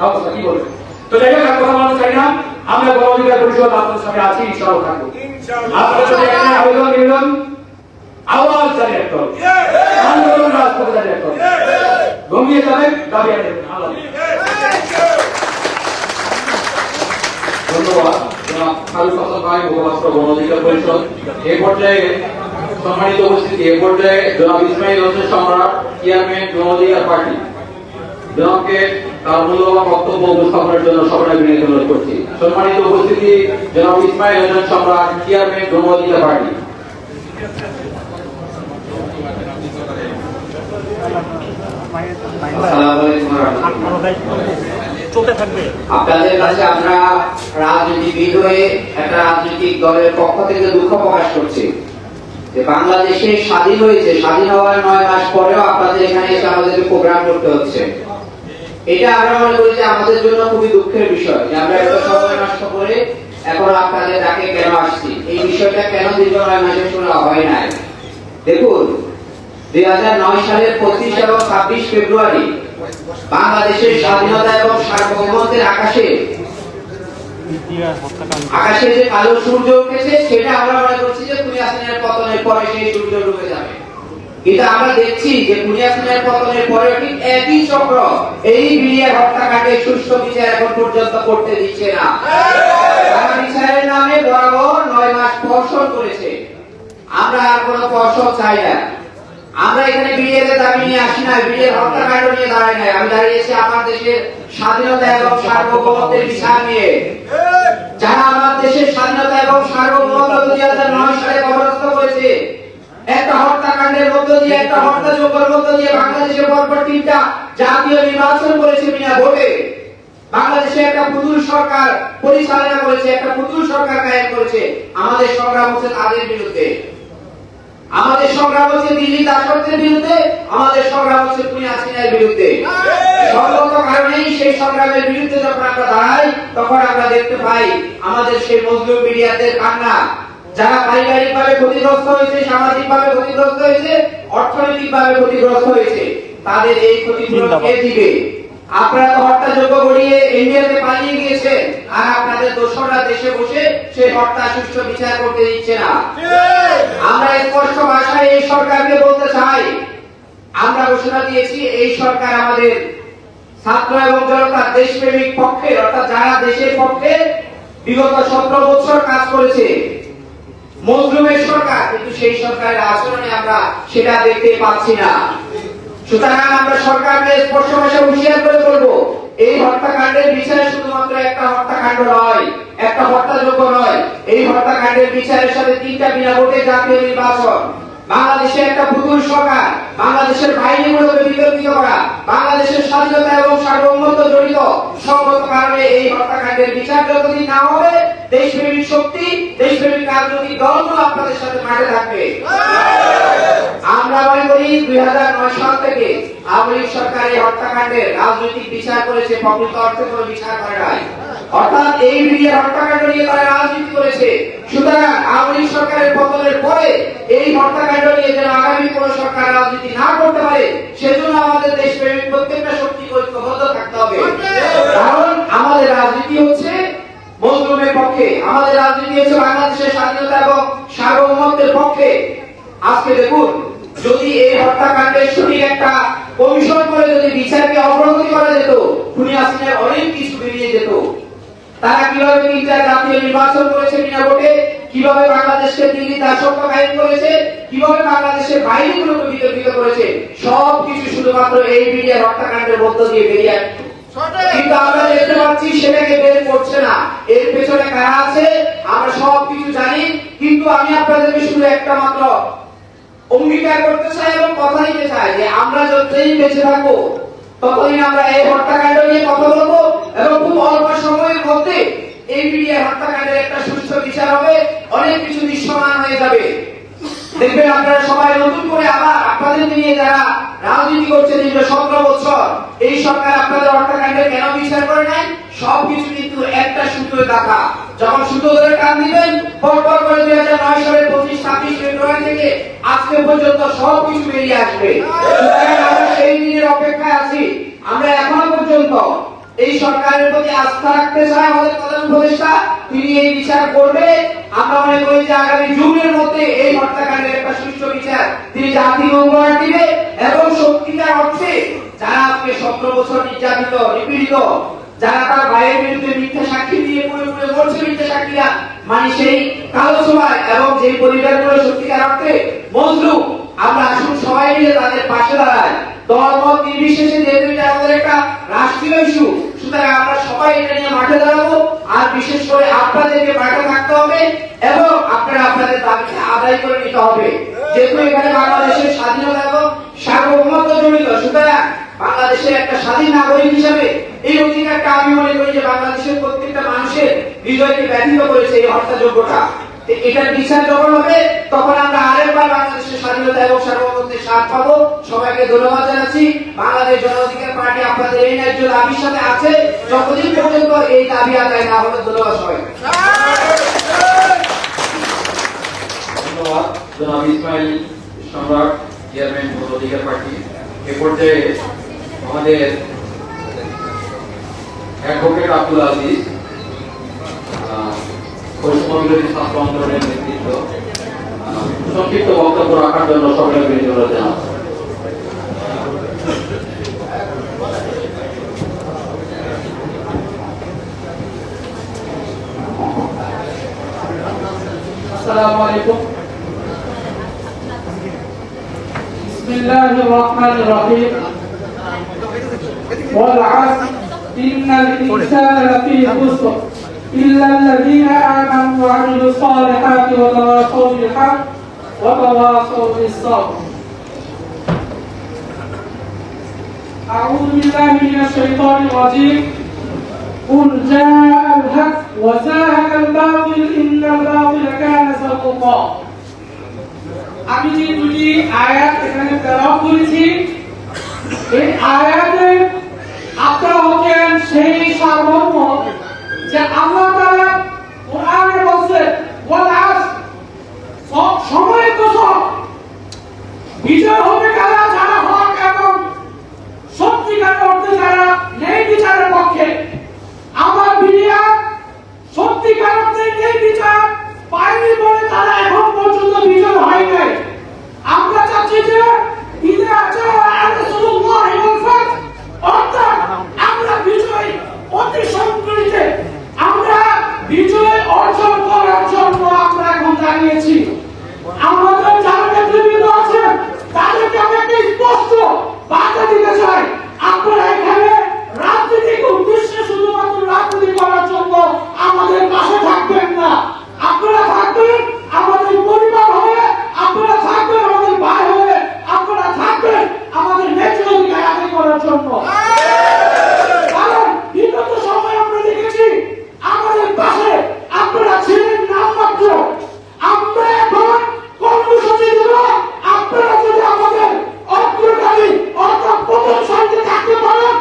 অবস্থা। কি বলবেন? তো যাই হোক, কথা বলতে চাই না। আমরা গণ অধিকার পরিষদ আপনাদের সাথে আছি, ইনশাআল্লাহ থাকবো। আপনাদের সাথে এখানে আবেদন নিবেদন আওয়াজ জারি রাখতে হবে, আন্দোলন রাজপথে জারি রাখতে হবে, ঘুমিয়ে যাবেন দাবি আদায় করবেন। আল্লাহ ধন্যবাদ জনাব খালিদ হাসান ভাই, মুখপাত্র গণ অধিকার পরিষদ। এই পর্যায়ে সম্মানিত উপস্থিতি, এই পর্যায়ে জনাব ইসমাইল হোসেন সম্রাট, চেয়ারম্যান গণ অধিকার পার্টি, জনাবকে তার মূল্যবান বক্তব্য উপস্থাপনের জন্য সবাই বিনীত অনুরোধ করছি। সম্মানিত উপস্থিতি, জনাব ইসমাইল হোসেন সম্রাট, চেয়ারম্যান গণ অধিকার পার্টি। চলতে থাকবে। আপনাদের কাছে আমরা রাজনীতিবিদ হয়ে একটা রাজনৈতিক দলের পক্ষ থেকে দুঃখ প্রকাশ করছি যে বাংলাদেশে স্বাধীন হয়েছে, স্বাধীন হওয়ার 9 মাস পরেও আপনাদের এখানে এসে আমাদেরকে প্রোগ্রাম করতে হচ্ছে। এটা আমরা মনে করি যে আমাদের জন্য খুবই দুঃখের বিষয় যে আমরা এত সময় নষ্ট করে এখন আপনাদের ডাকে কেন আসছি। এই বিষয়টা কেন দীর্ঘ 9 মাসে শোনা হয় নাই। দেখুন, 2009 সালের 25 এবং 26 ফেব্রুয়ারি বাংলাদেশের স্বাধীনতা এবং সার্বভৌমত্বের আকাশে যে কালো সূর্য উঠেছে, সেটা আমরা মনে করছি যে খুনি হাসিনার পতনের পরে সেই সূর্য ডুবে যাবে। কিন্তু আমরা দেখছি যে খুনি হাসিনার পতনের পরে ঠিক একই চক্র এই বিডিআর হত্যাকাণ্ডের সুষ্ঠু বিচার এখন পর্যন্ত করতে দিচ্ছে না। তারা বিচারের নামে বরাবর 9 মাস প্রহসন করেছে। আমরা আর কোনো প্রহসন চাই না। আমরা এখানে বিডিআর দাবি নিয়ে আসি না, বিডিআর হত্যাকাণ্ড নিয়ে দাঁড়াই নাই। আমি দাঁড়িয়েছি আমার দেশের স্বাধীনতা এবং সার্বভৌমত্বের বিষয় নিয়ে। যারা আমার দেশের স্বাধীনতা এবং সার্বভৌমত্ব 2009 সালে কবরস্থ করেছে, একটা হত্যাকাণ্ডের মধ্য দিয়ে, একটা হত্যাযজ্ঞের মধ্য দিয়ে বাংলাদেশে পরপর 3টা জাতীয় নির্বাচন করেছে বিনা ভোটে। বাংলাদেশে একটা পুতুল সরকার পরিচালনা করেছে, একটা পুতুল সরকার কায়েম করেছে। আমাদের সংগ্রাম হচ্ছে তাদের বিরুদ্ধে, আমাদের সংগ্রাম হচ্ছে দিল্লি দাসত্বের বিরুদ্ধে, আমাদের সংগ্রাম হচ্ছে খুনি হাসিনার বিরুদ্ধে। সর্বত কারণেই সেই সংগ্রামের বিরুদ্ধে যখন আমরা দাঁড়াই, তখন আমরা দেখতে পাই আমাদের সেই মজলুম মিডিয়াদের কান্না। যারা পারিবারিকভাবে ক্ষতিগ্রস্ত হয়েছে, সামাজিকভাবে ক্ষতিগ্রস্ত হয়েছে, অর্থনৈতিকভাবে ক্ষতিগ্রস্ত হয়েছে, তাদের এই ক্ষতিপূরণ কে দিবে? আপনারা তো হত্যাযজ্ঞ গড়িয়ে ইন্ডিয়াতে পালিয়ে গিয়েছেন, আর আপনাদের দোসররা দেশে বসে সেই হত্যা সুষ্ঠু বিচার করতে দিচ্ছে না। আমরা স্পষ্ট ভাষায় এই সরকারকে বলতে চাই, আমরা ঘোষণা দিয়েছি এই সরকার আমাদের ছাত্র এবং জনতা দেশপ্রেমিক পক্ষে, অর্থাৎ যারা দেশের পক্ষে বিগত 17 বছর কাজ করেছে, মজলুমের সরকার। কিন্তু সেই সরকারের আচরণে আমরা সেটা দেখতে পাচ্ছি না। সুতরাং আমরা সরকারকে স্পষ্ট ভাষায় হুঁশিয়ার করে বলবো, এই হত্যাকাণ্ডের বিচারে শুধুমাত্র একটা হত্যাকাণ্ড নয়, একটা হত্যাযজ্ঞ নয়, এই হত্যাকাণ্ডের বিচারের সাথে 3টা বিনা ভোটে জাতীয় নির্বাচন, বাংলাদেশে একটা পুতুল সরকার, বাংলাদেশের বাহিনীগুলোকে বিতর্কিত করা, বাংলাদেশের স্বাধীনতা এবং সার্বভৌমত্ব জড়িত সঙ্গত কারণে এই হত্যাকাণ্ডের বিচার যতদিন না হবে, দেশপ্রেমিক শক্তি, দেশপ্রেমিক রাজনৈতিক দলগুলো আপনাদের সাথে মাঠে থাকবে। আমরা মনে করি 2009 সাল থেকে আওয়ামী লীগ সরকার এই হত্যাকাণ্ডের রাজনৈতিক বিচার করেছে, প্রকৃত অর্থে কোনো বিচার করে নাই। অর্থাৎ এই বিডিআর হত্যাকাণ্ড নিয়ে তারা রাজনীতি করেছে। সুতরাং আওয়ামী লীগ সরকারের পতনের পরে এই হত্যাকাণ্ড নিয়ে যেন আগামী কোন সরকার রাজনীতি না করতে পারে, সেজন্য আমাদের দেশপ্রেমিক প্রত্যেকটা শক্তি ঐক্যবদ্ধ থাকতে হবে। কারণ আমাদের রাজনীতি হচ্ছে মজলুমের পক্ষে, আমাদের রাজনীতি হচ্ছে বাংলাদেশের স্বাধীনতা এবং সার্বভৌমত্বের পক্ষে। আজকে দেখুন, যদি এই হত্যাকাণ্ডের সঠিক একটা কমিশন করে যদি বিচারকে অগ্রগতি করা যেত, খুনি হাসিনার অনেক কিছু বেরিয়ে যেত। তারা কিভাবে 3টা জাতীয় নির্বাচন করেছে বিনা ভোটে, কিভাবে বাংলাদেশকে দিল্লি দাসত্ব কায়েম করেছে, কিভাবে বাংলাদেশের বাহিনীগুলোকে বিতর্কিত করেছে, সবকিছু শুধুমাত্র এই বিডিআর হত্যাকাণ্ডের মধ্য দিয়ে বেরিয়ে আসছে। কিন্তু আমরা দেখতে পাচ্ছি সেটাকে বের করছে না। এর পেছনে কারা আছে আমরা সবকিছু জানি, কিন্তু আমি আপনাদেরকে শুধু একটা মাত্র অঙ্গীকার করতে চাই এবং কথা দিতে চাই যে আমরা যতদিন বেঁচে থাকবো ততদিন আমরা এই হত্যাকাণ্ড নিয়ে কথা বলবো, এবং খুব অল্প সময়ের মধ্যে এই বিডিআর হত্যাকাণ্ডের একটা সুষ্ঠু বিচার হবে, অনেক কিছু দৃশ্যমান হয়ে যাবে। দেখবেন আপনারা সবাই নতুন করে আবার আপনাদের নিয়ে যারা রাজনীতি করছে দীর্ঘ 17 বছর, এই সরকার আপনাদের হত্যাকাণ্ডের কেন বিচার করে নাই, সবকিছু কিন্তু একটা সুতোয় গাঁথা। যখন সুতো ধরে টান দিবেন, পরপর করে 2009 সালের 25-26 ফেব্রুয়ারি থেকে আজকে পর্যন্ত সবকিছু বেরিয়ে আসবে। আমরা সেই দিনের অপেক্ষায় আছি। আমরা এখনো পর্যন্ত এই সরকারের প্রতি আস্থা রাখতে চাই। আমাদের প্রধান উপদেষ্টা তিনি এই বিচার করবে। আমরা মনে করি যে আগামী জুনের মধ্যে এই হত্যাকাণ্ডের একটা সুষ্ঠু বিচার তিনি জাতিকে উপহার দিবে এবং সত্যিকার অর্থে যারা আজকে 17 বছর নির্যাতিত নিপীড়িত, যারা তার ভাইয়ের বিরুদ্ধে মিথ্যা সাক্ষী দিয়ে পুরো বলছে মিথ্যা সাক্ষীরা মানে সেই কালো সময় এবং যে পরিবারগুলো সত্যিকার অর্থে মজলুম, আমরা আসুন সবাই মিলে তাদের পাশে দাঁড়াই। দলমত নির্বিশেষে যেহেতু এটা আমাদের একটা রাষ্ট্রীয় ইস্যু, সুতরাং আমরা সবাই এটা নিয়ে মাঠে দাঁড়াবো। আর বিশেষ করে আপনাদেরকে মাঠে থাকতে হবে এবং আপনারা আপনাদের দাবিকে আদায় করে নিতে হবে। যেহেতু এখানে বাংলাদেশের স্বাধীনতা এবং সার্বভৌমত্ব জড়িত, সুতরাং বাংলাদেশের একটা স্বাধীন নাগরিক হিসেবে এই অধিকারটা আমি মনে করি যে বাংলাদেশের প্রত্যেকটা মানুষের হৃদয়কে ব্যথিত করেছে এই হত্যাযোগ্যটা। এটার বিচার যখন হবে তখন আমরা আরেকবার বাংলাদেশের স্বাধীনতা এবং সার্বভৌমত্বের স্বাদ পাবো। সবাইকে ধন্যবাদ জানাচ্ছি। বাংলাদেশ জন অধিকার পার্টি আপনাদের এই ন্যায্য দাবির সাথে আছে যতদিন পর্যন্ত এই দাবি আদায় না হবে। ধন্যবাদ সবাইকে। ধন্যবাদ জনাব ইসমাইল সম্রাট, চেয়ারম্যান জন অধিকার পার্টি। এ পর্যায়ে আমাদের অ্যাডভোকেট আব্দুল আজিজ, বৈষম্য বিরোধী ছাত্র আন্দোলনের নেতৃত্ব, সংক্ষিপ্ত বক্তব্য রাখার জন্য সকলের বিনীত অনুরোধ জানাচ্ছি। আসসালামু আলাইকুম। বিসমিল্লাহির রহমানির রহিম। ওয়াল আসর ইন্নাল ইনসানা লাফী খুসর إلا الذين آمنوا وعملوا الصالحات وتواصوا بالحق وتواصوا بالصبر. أعوذ بالله من الشيطان الرجيم. قل جاء الحق وزهق الباطل إن الباطل كان زهوقا. আমি যে দুটি আয়াত এখানে তেলাওয়াত করেছি, এই আয়াতে আপনারা হচ্ছেন সেই সার্বভৌম যে আল্লাহ তাআলা কোরআনে বলছে ওয়াল আসর, সব সময়ের কসম, বিজয় হবে কারা, যারা হক এবং সত্যিকার অর্থে যারা ন্যায় বিচারের পক্ষে। আমার বিরিয়া সত্যিকার অর্থে ন্যায় বিচার পায়নি বলে তারা এখন পর্যন্ত বিজয় হয় নাই। আমরা চাচ্ছি যে ইদা জাআ রাসূলুল্লাহি ওয়াল ফাতহ, অর্থাৎ আমরা বিজয় অতি সম্প্রীতে আমরা বিজয় অর্জন করার জন্য আমরা এখন দাঁড়িয়েছি। আমাদের যারা নেতৃবৃন্দ আছেন তাদেরকে আমি একটা স্পষ্ট বার্তা দিতে চাই, আপনারা এখানে রাজনৈতিক উদ্দেশ্যে শুধুমাত্র রাজনীতি করার জন্য আমাদের পাশে থাকবেন না। আপনারা থাকবেন আমাদের পরিবার হয়ে, আপনারা থাকবেন আমাদের ভাই হয়ে, আপনারা থাকবেন আমাদের ন্যায্য অধিকার আদায় করার জন্য। কারণ বিগত সময় আমরা দেখেছি আমাদের পাশে আপনারা ছিলেন নামমাত্র। আমরা এখন কর্মসূচি দেব, আপনারা যদি আমাদের অগ্রগামী অর্থাৎ প্রথম সারিতে থাকতে পারেন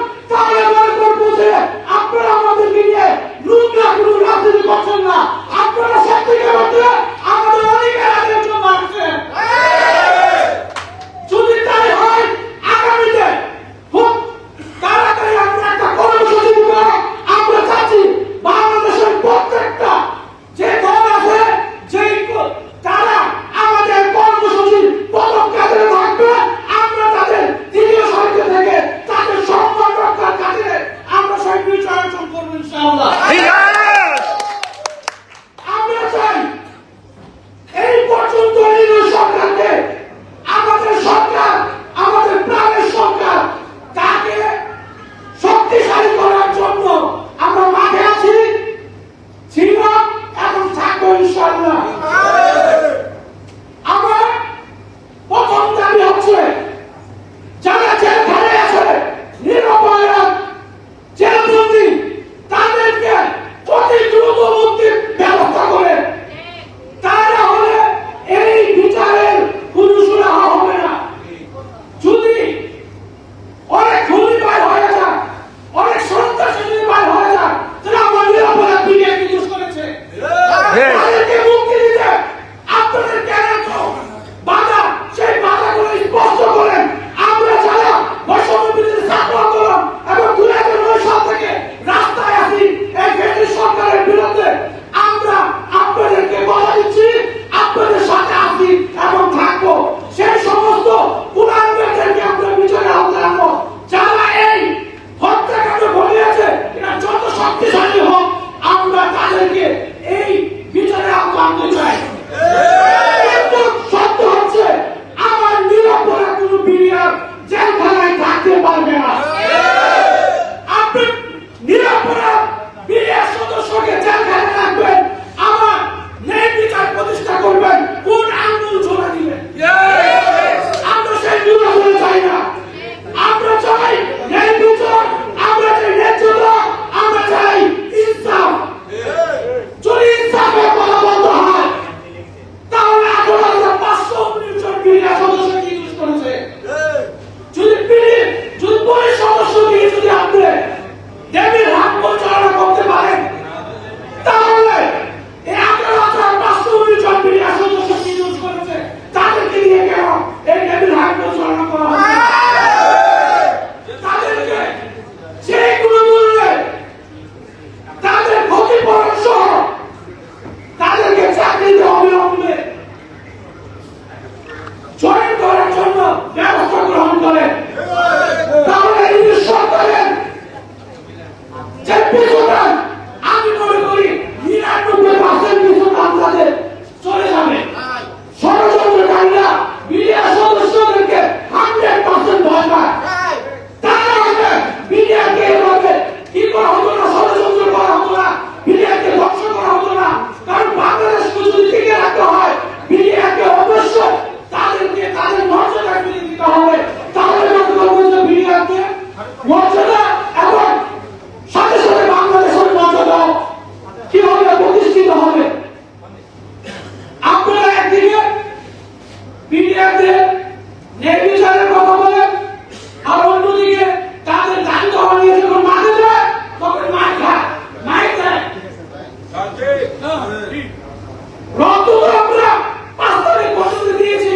রক্ত তো আমরা 5 তারিখ পর্যন্ত দিয়েছি,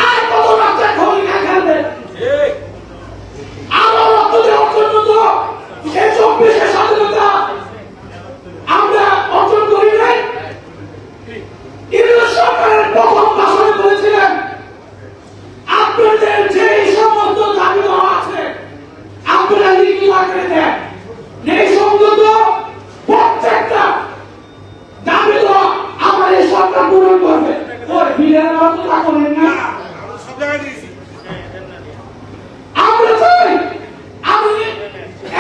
আর কত বাচ্চা খবর খেলবে? আমরা রক্ত দেওয়ার জন্য তো এই 24-এর স্বাধীনতা আমরা অর্জন করি নাই। ইংরেজ সরকারের প্রথম ভাষণে বলেছিলেন, আপনাদের যে সমস্ত দাবি দেওয়া আছে আপনারা লিখিত আকারে দেন, এই সংগত প্রত্যেকটা দাবি দেওয়া আমার এই সরকার পূরণ করবে। ওর বিলের অর্থ তা করেন না। আমরা চাই, আমি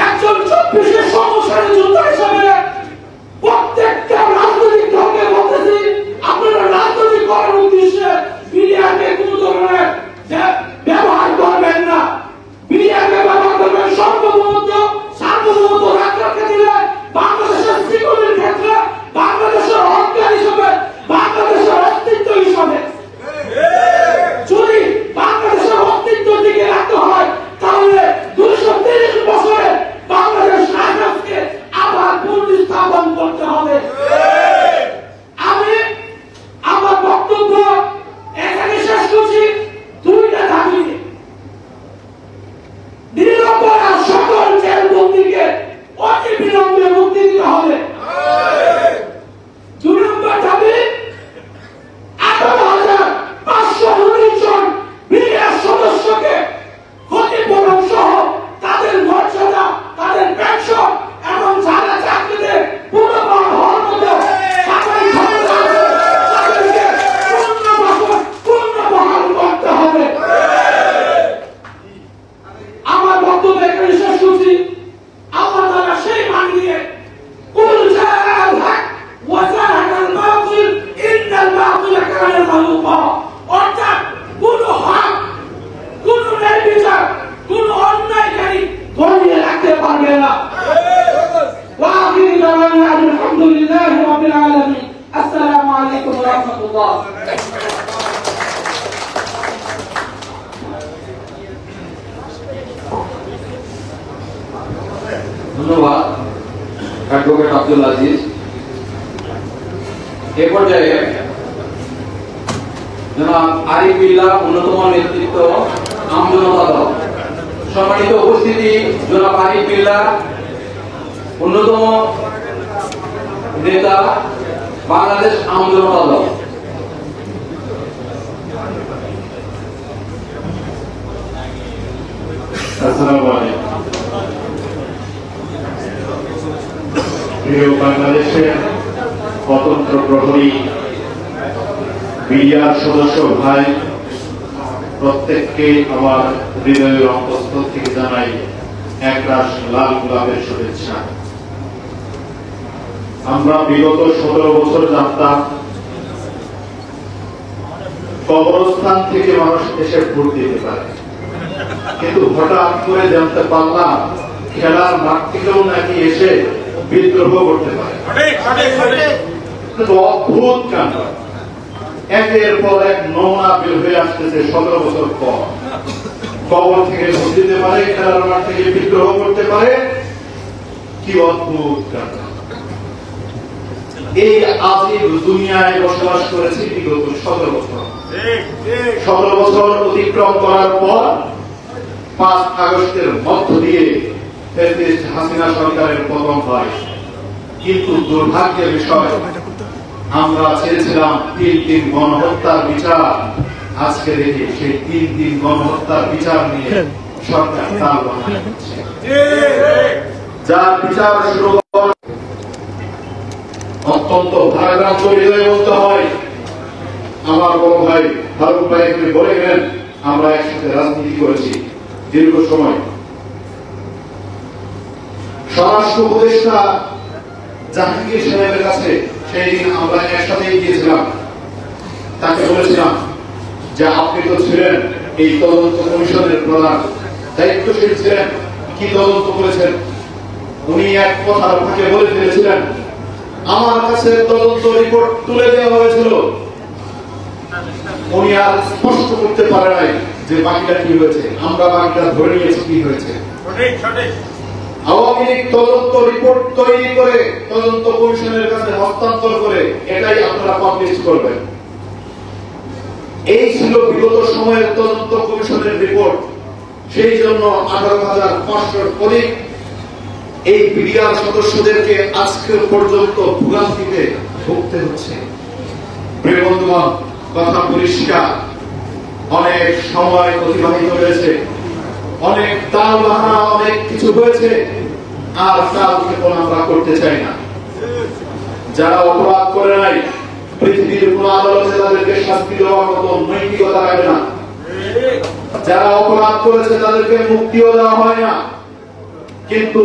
একজন 24-এর সমস্যার যোদ্ধা হিসাবে প্রত্যেকটা রাজনৈতিক দলকে বলতেছি, আপনারা রাজনৈতিক করার উদ্দেশ্যে বিডিআরকে কোন ধরনের ব্যবহার করবেন না। বিডিআরকে ব্যবহার করবেন সর্বভৌমত্ব সার্বভৌমত্ব রক্ষার ক্ষেত্রে, বাংলাদেশের সিকিউরিটির ক্ষেত্রে, বাংলাদেশের অহংকার হিসাবে, বাংলাদেশের অস্তিত্ব হিসাবে। যদি বাংলাদেশের অস্তিত্ব দিকে রাখতে হয় তাহলে 230 বছরে বাংলাদেশ রাজনীতিকে আবার পুনর্স্থাপন করতে হবে। আমি আমার বক্তব্য এখানে শেষ করছি। 2টা দাবি নিরপরাধ সকল জেলবন্দীকে অতি বিলম্বে মুক্তি দিতে হবে। 2 নম্বর দাবি 18,519 জন বিডিআর সদস্যকে ক্ষতিপূরণ সহ তাদের মর্যাদা, তাদের পেনশন এবং যারা চাকরিতে পুনর্বহাল হওয়ার মতো সরকারি ক্ষমতা আছে তাদেরকে পুনর্বহাল করতে হবে। আমার বক্তব্য এখানে শেষ করছি। আল্লাহ তাআলা সেই মান দিয়ে কুল জাআল হক ওয়া যাহাকাল বাতিল ইন্নাল বাতিলা কানা যাহুকা, অর্থাৎ কোন হক, কোন ন্যায় বিচার, কোন অন্যায়কারী ধরিয়ে রাখতে পারবে না। ওয়া আখিরু দাওয়ানা আলহামদুলিল্লাহি রাব্বিল আলামিন। আসসালামু আলাইকুম ওয়া রাহমাতুল্লাহ। ধন্যবাদ অ্যাডভোকেট আব্দুল আজিজ। এ পর্যায়ে জনাব আরিফ বিল্লাহ, অন্যতম নেতৃত্ব আমজনতা দল। সম্মানিত উপস্থিতি, জনাব আরিফ বিল্লাহ অন্যতম নেতা বাংলাদেশ আমজনতা দল। আসসালামু আলাইকুম। প্রিয় বাংলাদেশের স্বতন্ত্র প্রহরী বিডিআর সদস্য ভাই, প্রত্যেককে আমার হৃদয়ের অন্তঃস্থল থেকে জানাই একরাশ লাল গোলাপের শুভেচ্ছা। আমরা বিগত 17 বছর জানতাম কবরস্থান থেকে মানুষ এসে ভোট দিতে পারে, কিন্তু হঠাৎ করে জানতে পারলাম খেলার মাঠ থেকেও নাকি এসে বিদ্রোহ করতে পারে। অদ্ভুত কাণ্ড। একের পর এক নমুনা বের হয়ে আসতেছে 17 বছর পর। কবর থেকে ভোট দিতে পারে, খেলার মাঠ থেকে বিদ্রোহ করতে পারে। কি অদ্ভুত কাণ্ড! এই আজীব দুনিয়ায় বসবাস করেছি বিগত 17 বছর। 17 বছর অতিক্রম করার পর 5 আগস্টের মধ্য দিয়ে হাসিনা সরকারের পতন হয়। কিন্তু দুর্ভাগ্যের বিষয়, আমরা চেয়েছিলাম 3 গণহত্যার বিচার। আজকে দেখি সেই 3 গণহত্যার বিচার নিয়ে সরকার তাল বানাচ্ছে, যার বিচার শুরু অত্যন্ত ভারাক্রান্ত হৃদয়ে বলতে হয়। আমার বড় ভাই ফারুক ভাই বলে গেলেন, আমরা একসাথে রাজনীতি করেছি দীর্ঘ সময়। স্বরাষ্ট্র উপদেষ্টা জাহাঙ্গীর সাহেবের কাছে সেই দিন আমরা একসাথে গিয়েছিলাম। তাকে বলেছিলাম যে আপনি তো ছিলেন এই তদন্ত কমিশনের প্রধান, দায়িত্বশীল ছিলেন, কি তদন্ত করেছেন? উনি এক কথার ফাঁকে বলে ফেলেছিলেন, আমার কাছে তদন্ত রিপোর্ট তুলে দেওয়া হয়েছিল। উনি আর স্পষ্ট করতে পারে নাই যে বাকিটা কি হয়েছে। আমরা বাকিটা ধরে নিয়েছি কি হয়েছে। আওয়ামী লীগ তদন্ত রিপোর্ট তৈরি করে তদন্ত কমিশনের কাছে হস্তান্তর করে এটাই আপনারা পাবলিশ করবেন। এই ছিল বিগত সময়ের তদন্ত কমিশনের রিপোর্ট। সেই জন্য 18,500 অধিক এই বিডিআর সদস্যদেরকে আজকে পর্যন্ত ভোগান্তিতে ভুগতে হচ্ছে। প্রিয় বন্ধুগণ, কথা পরিষ্কার, অনেক সময় অতিবাহিত হয়েছে, অনেক তাল বাহানা, অনেক কিছু হয়েছে, আর তাল ক্ষেপণ আমরা করতে চাই না। যারা অপরাধ করে নাই, পৃথিবীর কোন আদালতে তাদেরকে শাস্তি দেওয়ার মতো নৈতিকতা রাখে না। যারা অপরাধ করেছে তাদেরকে মুক্তিও দেওয়া হয় না। কিন্তু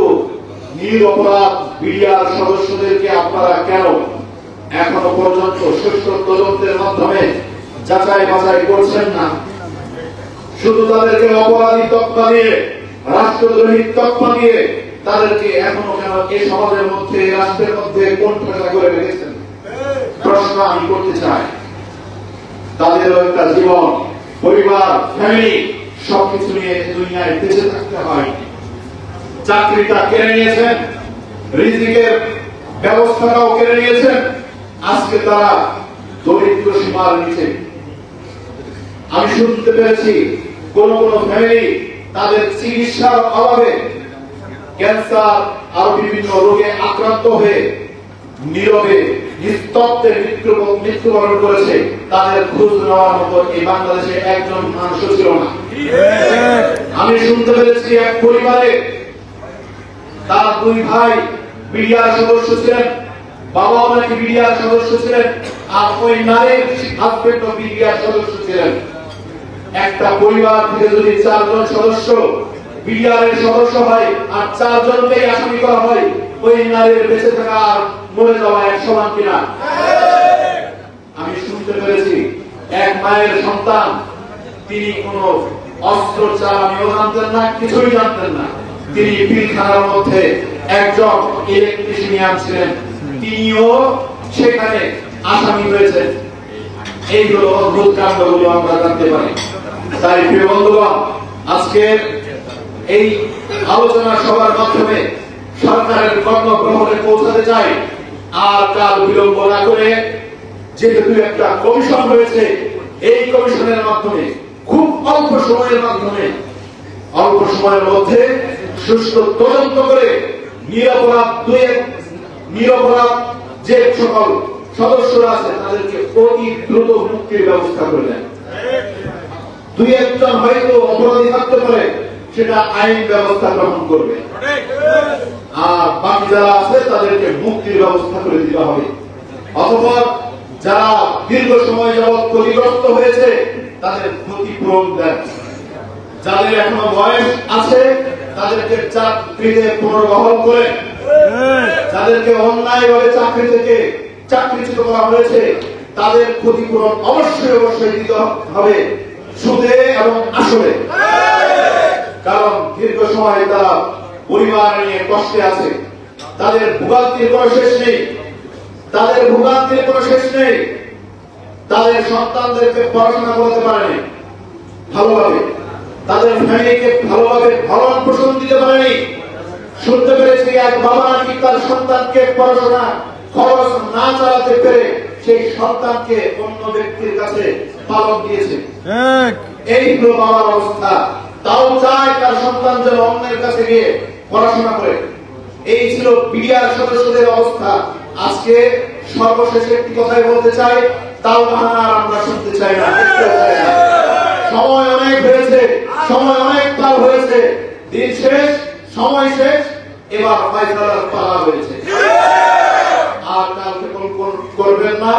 নিরপরাধ বিডিআর সদস্যদেরকে আপনারা কেন এখনো পর্যন্ত সুষ্ঠু তদন্তের মাধ্যমে যাচাই বাছাই করছেন না? শুধু তাদেরকে অপরাধী তকমা দিয়ে, রাষ্ট্রদ্রোহী তকমা দিয়ে তাদেরকে এখনো কেন এই সমাজের মধ্যে, রাষ্ট্রের মধ্যে কোণঠাসা করে রেখেছেন? প্রশ্ন আমি করতে চাই। তাদেরও একটা জীবন, পরিবার, ফ্যামিলি সবকিছু নিয়ে দুনিয়ায় বেঁচে থাকতে হয়। চাকরিটা কেড়ে নিয়েছেন, রিজিকের ব্যবস্থাটাও কেড়ে নিয়েছেন। আজকে তারা দরিদ্র সীমার নিচে। আমি শুনতে পেরেছি কোন কোন ফ্যামিলি তাদের চিকিৎসার অভাবে ক্যান্সার আর বিভিন্ন রোগে আক্রান্ত হয়ে নীরবে নিস্তব্ধে মৃত্যুবরণ করেছে। তাদের খোঁজ নেওয়ার মতো এই বাংলাদেশে একজন মানুষ ছিল না। আমি শুনতে পেরেছি এক পরিবারে তার 2 ভাই বিডিআর সদস্য ছিলেন, বাবাও নাকি বিডিআর সদস্য ছিলেন, আর ওই নারীর হাজবেন্ড বিডিআর সদস্য ছিলেন। একটা পরিবার থেকে যদি 4 জন সদস্য বিডিআর এর সদস্য হয় আর 4 জনকেই আসামি করা হয়, ওই নারীর বেঁচে থাকা আর মরে যাওয়া এক সমান কিনা? আমি শুনতে পেরেছি এক মায়ের সন্তান, তিনি কোন অস্ত্র চালানিও জানতেন না, কিছুই জানতেন না। তিনি পিলখানার মধ্যে একজন ইলেকট্রিশিয়ান ছিলেন, তিনিও সেখানে আসামি হয়েছেন। এইগুলো অদ্ভুত কাণ্ডগুলো আমরা জানতে পারি। তাই প্রিয় বন্ধুগণ, আজকে এই আলোচনা সভার মাধ্যমে সরকারের কর্মগ্রহণে পৌঁছাতে চাই। আর কাল বিলম্ব না করে, যেহেতু একটা কমিশন হয়েছে, এই কমিশনের মাধ্যমে খুব অল্প সময়ের মধ্যে সুষ্ঠু তদন্ত করে নিরপরাধ যে সকল সদস্যরা আছে তাদেরকে অতি দ্রুত মুক্তির ব্যবস্থা করে দেন। 2-1 জন হয়তো অপরাধী থাকতে পারে, সেটা আইন ব্যবস্থা গ্রহণ করবে, আর বাকি যারা আছে তাদেরকে মুক্তির ব্যবস্থা করে দিতে হবে। অথবা যারা দীর্ঘ সময় যাবৎ ক্ষতিগ্রস্ত হয়েছে তাদের ক্ষতিপূরণ দেন। যাদের এখনো বয়স আছে তাদেরকে চাকরিতে পুনর্বহাল করে, যাদেরকে অন্যায়ভাবে চাকরি থেকে চাকরিচ্যুত করা হয়েছে তাদের ক্ষতিপূরণ অবশ্যই দিতে হবে, সুদে এবং আসলে। কারণ দীর্ঘ সময় তারা পরিবার নিয়ে কষ্টে আছে, তাদের ভোগান্তির কোনো শেষ নেই, তাদের সন্তানদেরকে পড়াশোনা করাতে পারেনি ভালোভাবে, তাদের ফ্যামিলিকে ভালোভাবে ভরণ পোষণ দিতে পারেনি। শুনতে পেরেছি এক বাবা নাকি তার সন্তানকে পড়াশোনা খরচ না চালাতে পেরে সেই সন্তানকে অন্য ব্যক্তির কাছে পালন দিয়েছে। এই হলো বাবার অবস্থা। তাও চায় তার সন্তান যেন অন্যের কাছে গিয়ে পড়াশোনা করে। এই ছিল বিডিআর সদস্যদের অবস্থা। আজকে সর্বশেষে একটি কথাই বলতে চাই, তাও বাহানা আমরা শুনতে চাই না। সময় অনেক হয়েছে, সময় অনেক পার হয়েছে, দিন শেষ, সময় শেষ, এবার ফাইসালার পালা হয়েছে। আর কালকে করবেন না,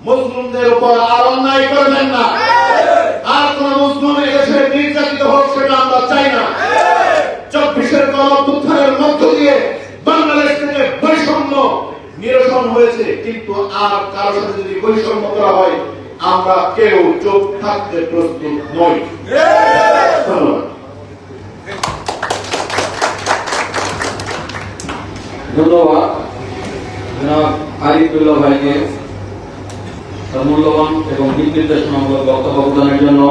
মুসলিমদের উপর আর অন্যায় করবেন না, আর কোন মুসলিম এদেশে নির্যাতিত হোক সেটা আমরা চাই না। 24-এর গণঅভ্যুত্থানের মধ্য দিয়ে বাংলাদেশ থেকে বৈষম্য নিরসন হয়েছে, কিন্তু আর কারোর সাথে যদি বৈষম্য করা হয় আমরা কেউ চোখ থাকতে প্রস্তুত নই। ধন্যবাদ জনাব আরিফুল্লাহ ভাইকে মূল্যবান এবং দিক নির্দেশনামূলক বক্তব্য প্রদানের জন্য।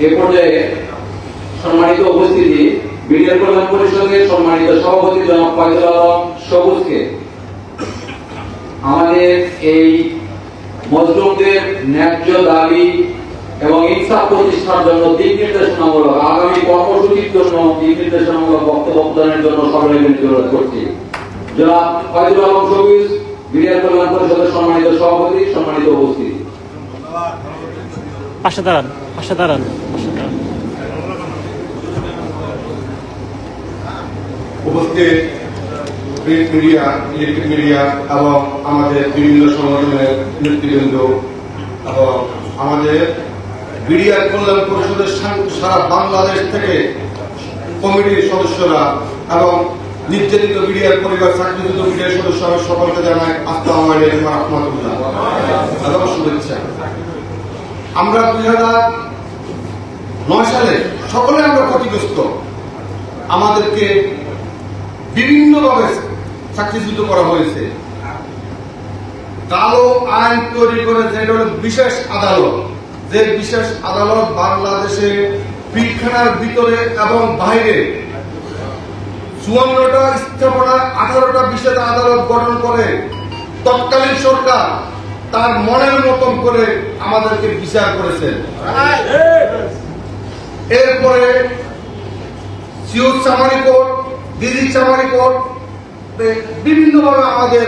এ পর্যায়ে সম্মানিত উপস্থিতি, মিডিয়া কল্যাণ পরিষদের সম্মানিত সভাপতি জনাব ফয়জুল আলম সবুজকে আমাদের এই মজলুমদের ন্যায্য দাবি এবং ইনসাফ প্রতিষ্ঠার জন্য দিক নির্দেশনামূলক আগামী কর্মসূচির জন্য দিক নির্দেশনামূলক বক্তব্য প্রদানের জন্য সকলের অনুরোধ করছি। জনাব ফয়জুল আলম সবুজ, মিডিয়া কল্যাণ পরিষদের সম্মানিত সভাপতি, সম্মানিত উপস্থিতি। পাশে দাঁড়ান। উপস্থিত প্রিন্ট মিডিয়া, ইলেকট্রিক মিডিয়া এবং আমাদের বিভিন্ন সংগঠনের নেতৃবৃন্দ এবং আমাদের মিডিয়া কল্যাণ পরিষদের সারা বাংলাদেশ থেকে কমিটির সদস্যরা এবং নির্যাতিত মিডিয়ার পরিবার, চাকরিচ্যুত মিডিয়ার সদস্য, সকলকে জানাই আসসালামু আলাইকুম ওয়া রাহমাতুল্লাহ এবং শুভেচ্ছা। আমরা 2009 সালে সকলে আমরা ক্ষতিগ্রস্ত। আমাদেরকে বিভিন্নভাবে চাকরিচ্যুত করা হয়েছে। কালো আইন তৈরি করে যেটা হলো বিশেষ আদালত, যে বিশেষ আদালত বাংলাদেশে পিলখানার ভিতরে এবং বাইরে 54টা স্থাপনা 18টা বিশেষ আদালত গঠন করে তৎকালীন সরকার তার মনের মতন করে আমাদেরকে বিচার করেছেন। এরপরে সিউট সামারি কোর্ট, দিদি সামারি কোর্ট বিভিন্নভাবে আমাদের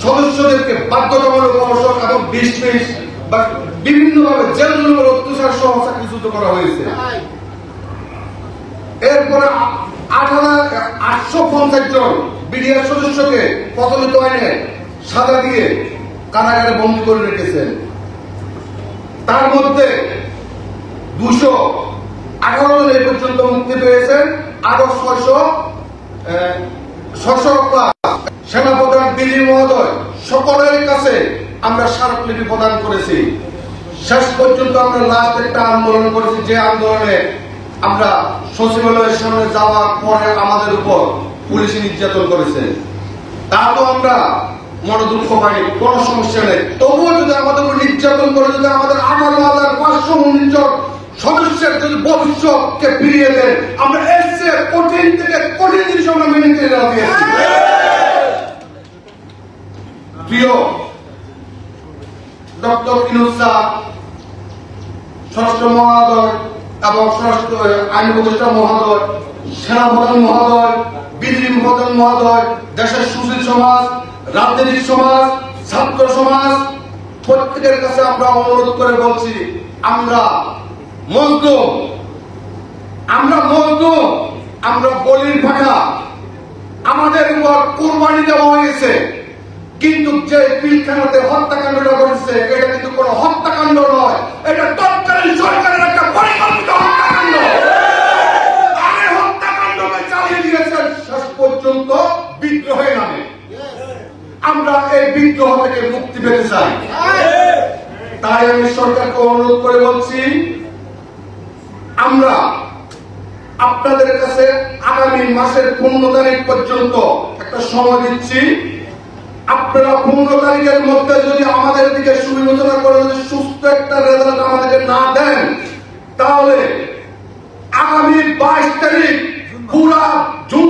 সদস্যদেরকে বাধ্যতামূলক অবসর এবং ডিসমিস বা বিভিন্নভাবে জেল জুলুমের অত্যাচার সহ চাকরিচ্যুত করা হয়েছে। এরপরে 850 জন বিডিআর সদস্যকে প্রচলিত আইনে সাজা দিয়ে কারাগারে বন্দী করে রেখেছেন। তার মধ্যে 218 জন এই পর্যন্ত মুক্তি পেয়েছেন। আরো 600 সেনাপ্রধান দিল্লি মহোদয় সকলের কাছে আমরা স্মারকলিপি প্রদান করেছি। শেষ পর্যন্ত আমরা লাস্ট একটা আন্দোলন করেছি, যে আন্দোলনে আমরা সচিবালয়ের সামনে যাওয়ার পরে আমাদের উপর পুলিশ নির্যাতন করেছে। তারপর আমরা মনোদুঃখ পাইনি, কোন সমস্যা নেই। তবুও যদি আমাদের উপর নির্যাতন করে, যদি আমাদের 18,519 জন সদস্যের যদি ভবিষ্যৎকে ফিরিয়ে দেন, আমরা এর চেয়ে কঠিন থেকে কঠিন জিনিস আমরা মেনে নিতে রাজি আছি। প্রিয় ডক্টর ইউনূস স্যার, স্বরাষ্ট্র মহোদয় এবং স্বরাষ্ট্র আইন উপদেষ্টা মহোদয়, সেনাপ্রধান মহোদয়, বিধি প্রধান মহোদয়, দেশের সুশীল সমাজ, রাজনৈতিক সমাজ, ছাত্র সমাজ, প্রত্যেকের কাছে আমরা অনুরোধ করে বলছি, আমরা মজলুম, আমরা বলির পাঠা, আমাদের উপর কুরবানি দেওয়া হয়েছে। কিন্তু যে পিলখানাতে হত্যাকাণ্ডটা করেছে, এটা কিন্তু কোন হত্যাকাণ্ড নয়, এটা তৎকালীন সরকারের একটা পরিকল্পিত হত্যাকাণ্ড। এই হত্যাকাণ্ডকে চালিয়ে দিয়েছেন শেষ পর্যন্ত বিদ্রোহের নামে। আমরা এই বিদ্রোহ থেকে মুক্তি পেতে চাই। তাই আমি সরকারকে অনুরোধ করে বলছি, আমরা আপনাদের কাছে আগামী মাসের 15 তারিখ পর্যন্ত একটা সময় দিচ্ছি। আপনারা 15 তারিখের মধ্যে যদি আমাদের দিকে সুবিবেচনা করে যদি সুস্থ একটা রেজাল্ট আমাদেরকে না দেন, তাহলে আগামী 22 তারিখ পুরা জুন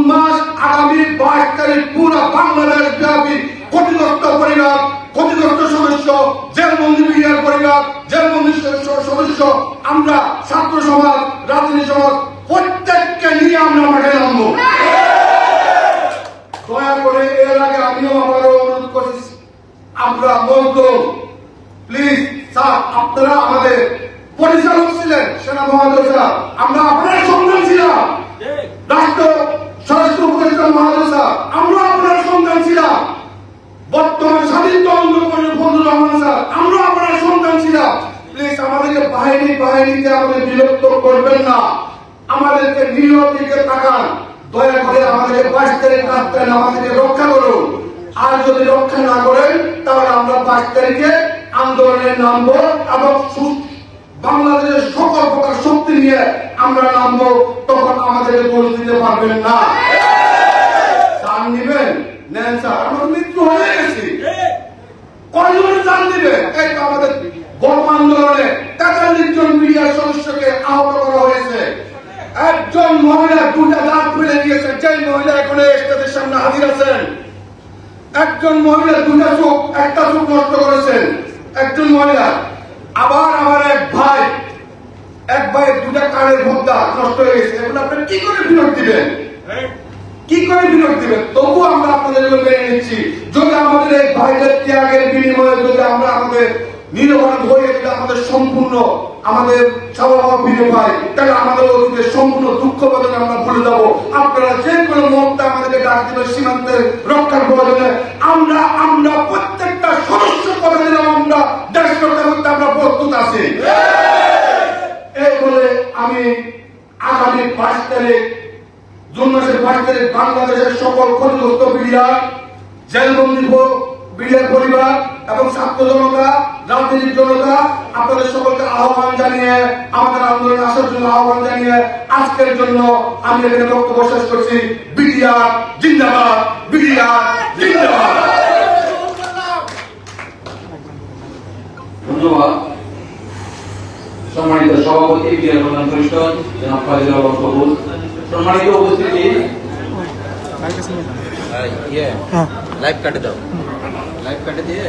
মাস আগামী 22 তারিখ পুরা বাংলাদেশ ব্যাপী ক্ষতিগ্রস্ত পরিবার, ক্ষতিগ্রস্ত সদস্য, জেলবন্দি মিডিয়ার পরিবার, জেলবন্দি সদস্য, আমরা ছাত্র সমাজ, রাজনীতি সমাজ প্রত্যেককে নিয়ে আমরা মাঠে নামবো। দয়া করে এর আগে আমিও আমারও অনুরোধ করছি, আমরা মজলুম, প্লিজ স্যার, আপনারা আমাদের পরিচালক ছিলেন, সেনা মহোদয় স্যার, আমরা আপনার সন্তান ছিলাম, রাষ্ট্র স্বরাষ্ট্র উপদেষ্টা মহোদয় স্যার, আমরা আপনার সন্তান ছিলাম, বর্তমান স্বাধীন তদন্ত করে ফজলুর রহমান স্যার, আমরা আপনার সন্তান ছিলাম। প্লিজ আমাদেরকে বাহিনীতে আমাদের বিরক্ত করবেন না, আমাদেরকে নিরীহ দিকে তাকান। দয়া করে আমাদেরকে 22 তারিখ রাত্রে আমাদেরকে রক্ষা করুন। আর যদি রক্ষা না করেন, তাহলে আমরা 22 তারিখে আন্দোলনে নামবো এবং বাংলাদেশের সকল প্রকার শক্তি নিয়ে আমরা নামবো। তখন আমাদেরকে বলে দিতে পারবেন না। জান নিবেন, নেন স্যার, আমরা মৃত্যু হয়ে গেছি, কয়জনে জান দিবে? এই তো আমাদের গণ আন্দোলনে 43 জন মিডিয়ার সদস্যকে আহত করা হয়েছে, একজন মহিলা এখানে স্টেজের সামনে হাজির আছেন, একজন মহিলা দুটা চোখ একটা চোখ নষ্ট করেছেন একজন মহিলা, আবার আমার এক ভাই দুটা কানের ভোক্তা নষ্ট হয়ে গেছে। এখন আপনি কি করে বিনোদ দিবেন, কি করে বিনোদ দিবেন? তবু আমরা আপনাদের মেনে নিচ্ছি। যদি আমাদের এই ভাইদের ত্যাগের বিনিময়ে যদি আমরা আমাদের নিরবরণ হয়ে যদি আমাদের সম্পূর্ণ আমাদের স্বভাব ফিরে পাই, তাহলে আমাদের অতীতের সম্পূর্ণ দুঃখ বেদনা আমরা ভুলে যাবো। আপনারা যে কোনো মুহূর্তে আমাদেরকে ডাক দিবেন সীমান্তের রক্ষার প্রয়োজনে। আমরা প্রত্যেকটা সদস্য করে দিলাম, আমরা দেশ রক্ষা করতে আমরা প্রস্তুত আছি। এই বলে আমি আগামী 5 তারিখ জুন মাসের 5 তারিখ বাংলাদেশের সকল ক্ষতিগ্রস্ত বিডিআর, জেলবন্দি বিডিআর পরিবার এবং ছাত্র জনতা, রাজনৈতিক জনতা, আপনাদের সকলকে আহ্বান জানিয়ে, আমাদের আন্দোলনে আসার জন্য আহ্বান জানিয়ে আজকের জন্য আমি এখানে বক্তব্য শেষ করছি। বিডিআর জিন্দাবাদ, বিডিআর জিন্দাবাদ। ধন্যবাদ। সম্মানিত সভাপতি বিডিআর প্রধান পরিষদ জনাব ফাজিল আলম কবুল, সম্মানিত উপস্থিতি, লাইভ কাটে দাও, লাইভ কাটে দিয়ে